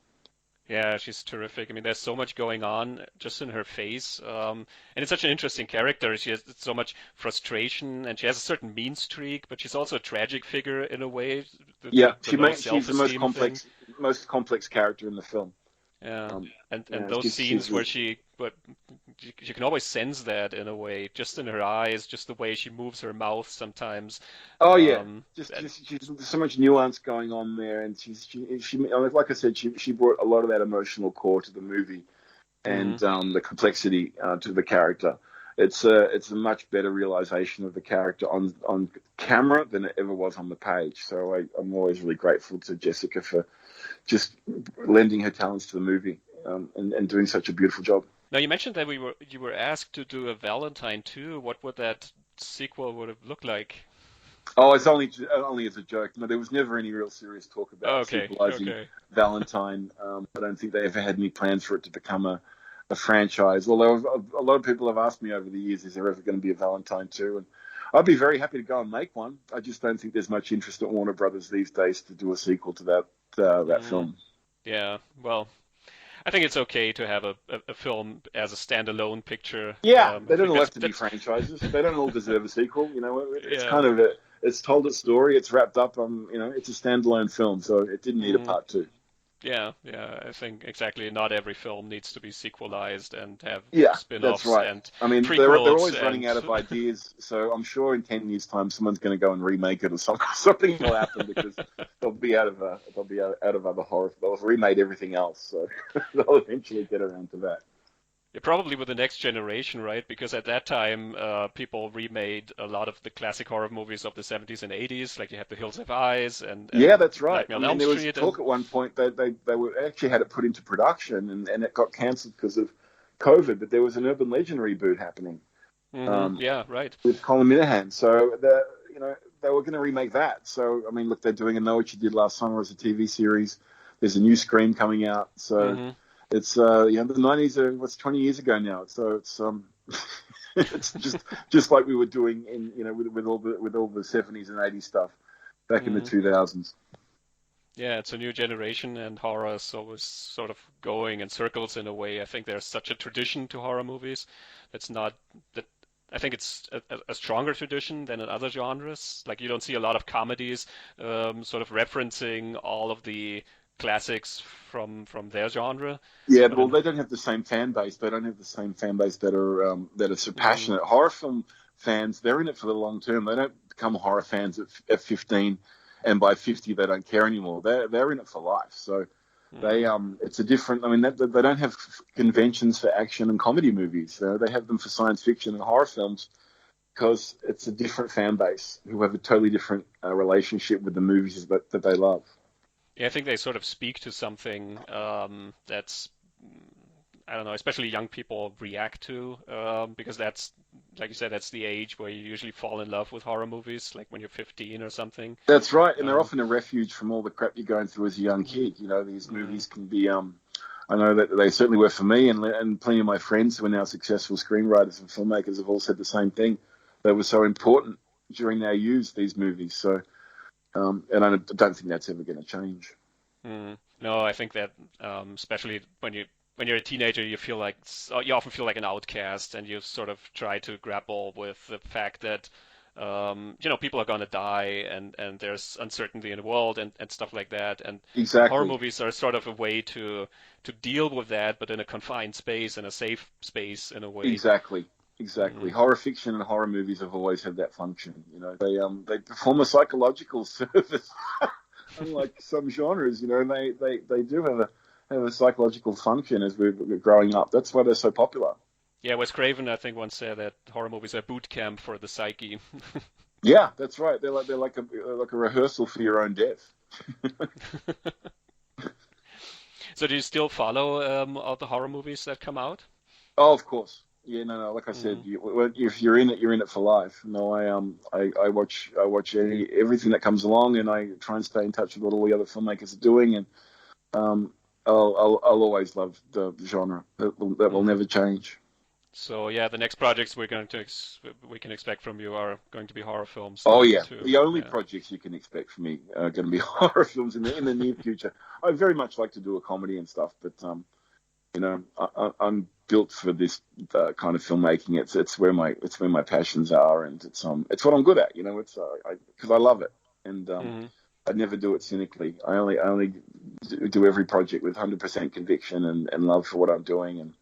Yeah, she's terrific. I mean, there's so much going on just in her face. And it's such an interesting character. She has so much frustration, and she has a certain mean streak, but she's also a tragic figure in a way, Yeah, the low she's the most self-esteem thing. complex character in the film. Yeah. And Yeah, those she's scenes where but you can always sense that in a way, just in her eyes, just the way she moves her mouth sometimes. oh yeah, Um, just that, she's there's so much nuance going on there, and like I said, she brought a lot of that emotional core to the movie, mhm. and the complexity to the character. It's a much better realization of the character on camera than it ever was on the page. So I'm always really grateful to Jessica for just lending her talents to the movie, and doing such a beautiful job. Now you mentioned that you were asked to do a Valentine too. What would that sequel would have looked like? Oh, it's only as a joke. No, there was never any real serious talk Oh, about okay, sequelizing okay. Valentine. I don't think they ever had any plans for it to become a franchise. Although a lot of people have asked me over the years, is there ever going to be a Valentine 2? And I'd be very happy to go and make one. I just don't think there's much interest at Warner Brothers these days to do a sequel to that Mm, film. yeah, well, I think it's okay to have a film as a standalone picture. Yeah, they I don't think all have to be that's franchises. They don't all deserve a sequel. It's yeah. kind of it's told its story. It's wrapped up. It's a standalone film, so it didn't need a Mm, part two. yeah, yeah, I think exactly. Not every film needs to be sequelized and have Yeah, that's spin-offs right. and I mean, they're prequels always running and out of ideas, so I'm sure in 10 years' time, someone's going to go and remake it, or something. Something will happen, because they'll be out of other horror. They'll have remade everything else, so they'll eventually get around to that. Yeah, probably with the next generation, right? Because at that time, people remade a lot of the classic horror movies of the 70s and 80s, like you have The Hills Have Eyes Yeah, and that's right. Nightmare I on mean, Elm there was Street, and talk at one point that they were actually had it put into production and it got cancelled because of COVID, but there was an Urban Legend reboot happening yeah, right. with Colin Minahan. So they were going to remake that. So I mean, look, they're doing a Know What You Did Last Summer as a TV series. There's a new Scream coming out. So hmm it's the 90s are what's 20 years ago now. So it's it's just like we were doing in with all the 70s and 80s stuff back in the hmm 2000s. Yeah, it's a new generation, and horror is always sort of going in circles in a way. I think there's such a tradition to horror movies. That's not that. I think it's a stronger tradition than in other genres. Like you don't see a lot of comedies sort of referencing all of the classics from their genre. Yeah, But well, in they don't have the same fan base. They don't have the same fan base that are so mm, passionate. Horror film fans, they're in it for the long term. They don't become horror fans at 15, and by 50 they don't care anymore. They're in it for life. So they mm, it's a different. I mean, they don't have conventions for action and comedy movies. They have them for science fiction and horror films because it's a different fan base who have a totally different relationship with the movies that they love. yeah, I think they sort of speak to something that's I don't know, especially young people react to because that's like you said, that's the age where you usually fall in love with horror movies, like when you're 15 or something. That's right, and they're Um, often a refuge from all the crap you're going through as a young mm, kid. These mm, movies can be. I know that they certainly were for me, and plenty of my friends who are now successful screenwriters and filmmakers have all said the same thing. They were so important during their youth. These movies, so and I don't think that's ever going to change. no, I think that especially when you're a teenager, you feel like you often feel like an outcast, and you sort of try to grapple with the fact that people are gonna die, and there's uncertainty in the world, and stuff like that. And horror Exactly, movies are sort of a way to deal with that, but in a confined space, in a safe space, in a way. exactly, exactly. Mm, Horror fiction and horror movies have always had that function. They perform a psychological service. Unlike some genres, they do have a psychological function as we're growing up. That's why they're so popular. yeah, Wes Craven, I think, once said that horror movies are boot camp for the psyche. Yeah, that's right. They're like a rehearsal for your own death. So do you still follow all the horror movies that come out? Oh, of course. Yeah, no. Like I said, Mm, if you're in it, you're in it for life. No, I watch everything that comes along, and I try and stay in touch with what all the other filmmakers are doing, and um, I'll always love the genre. That will mm. never change. So yeah, the next projects we can expect from you are going to be horror films Oh then yeah, too. the only Yeah. projects you can expect from me are going to be horror films in the near future. I very much like to do a comedy and stuff, but I'm built for this kind of filmmaking. It's where my passions are, and it's what I'm good at. It's because I love it, and hmm I never do it cynically. I only do every project with 100% conviction and love for what I'm doing. And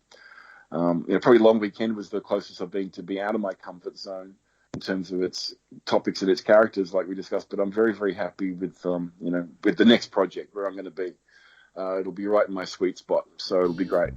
probably Long Weekend was the closest I've been to be out of my comfort zone in terms of its topics and its characters, like we discussed. But I'm very, very happy with the next project where I'm going to be. It'll be right in my sweet spot, so it'll be great.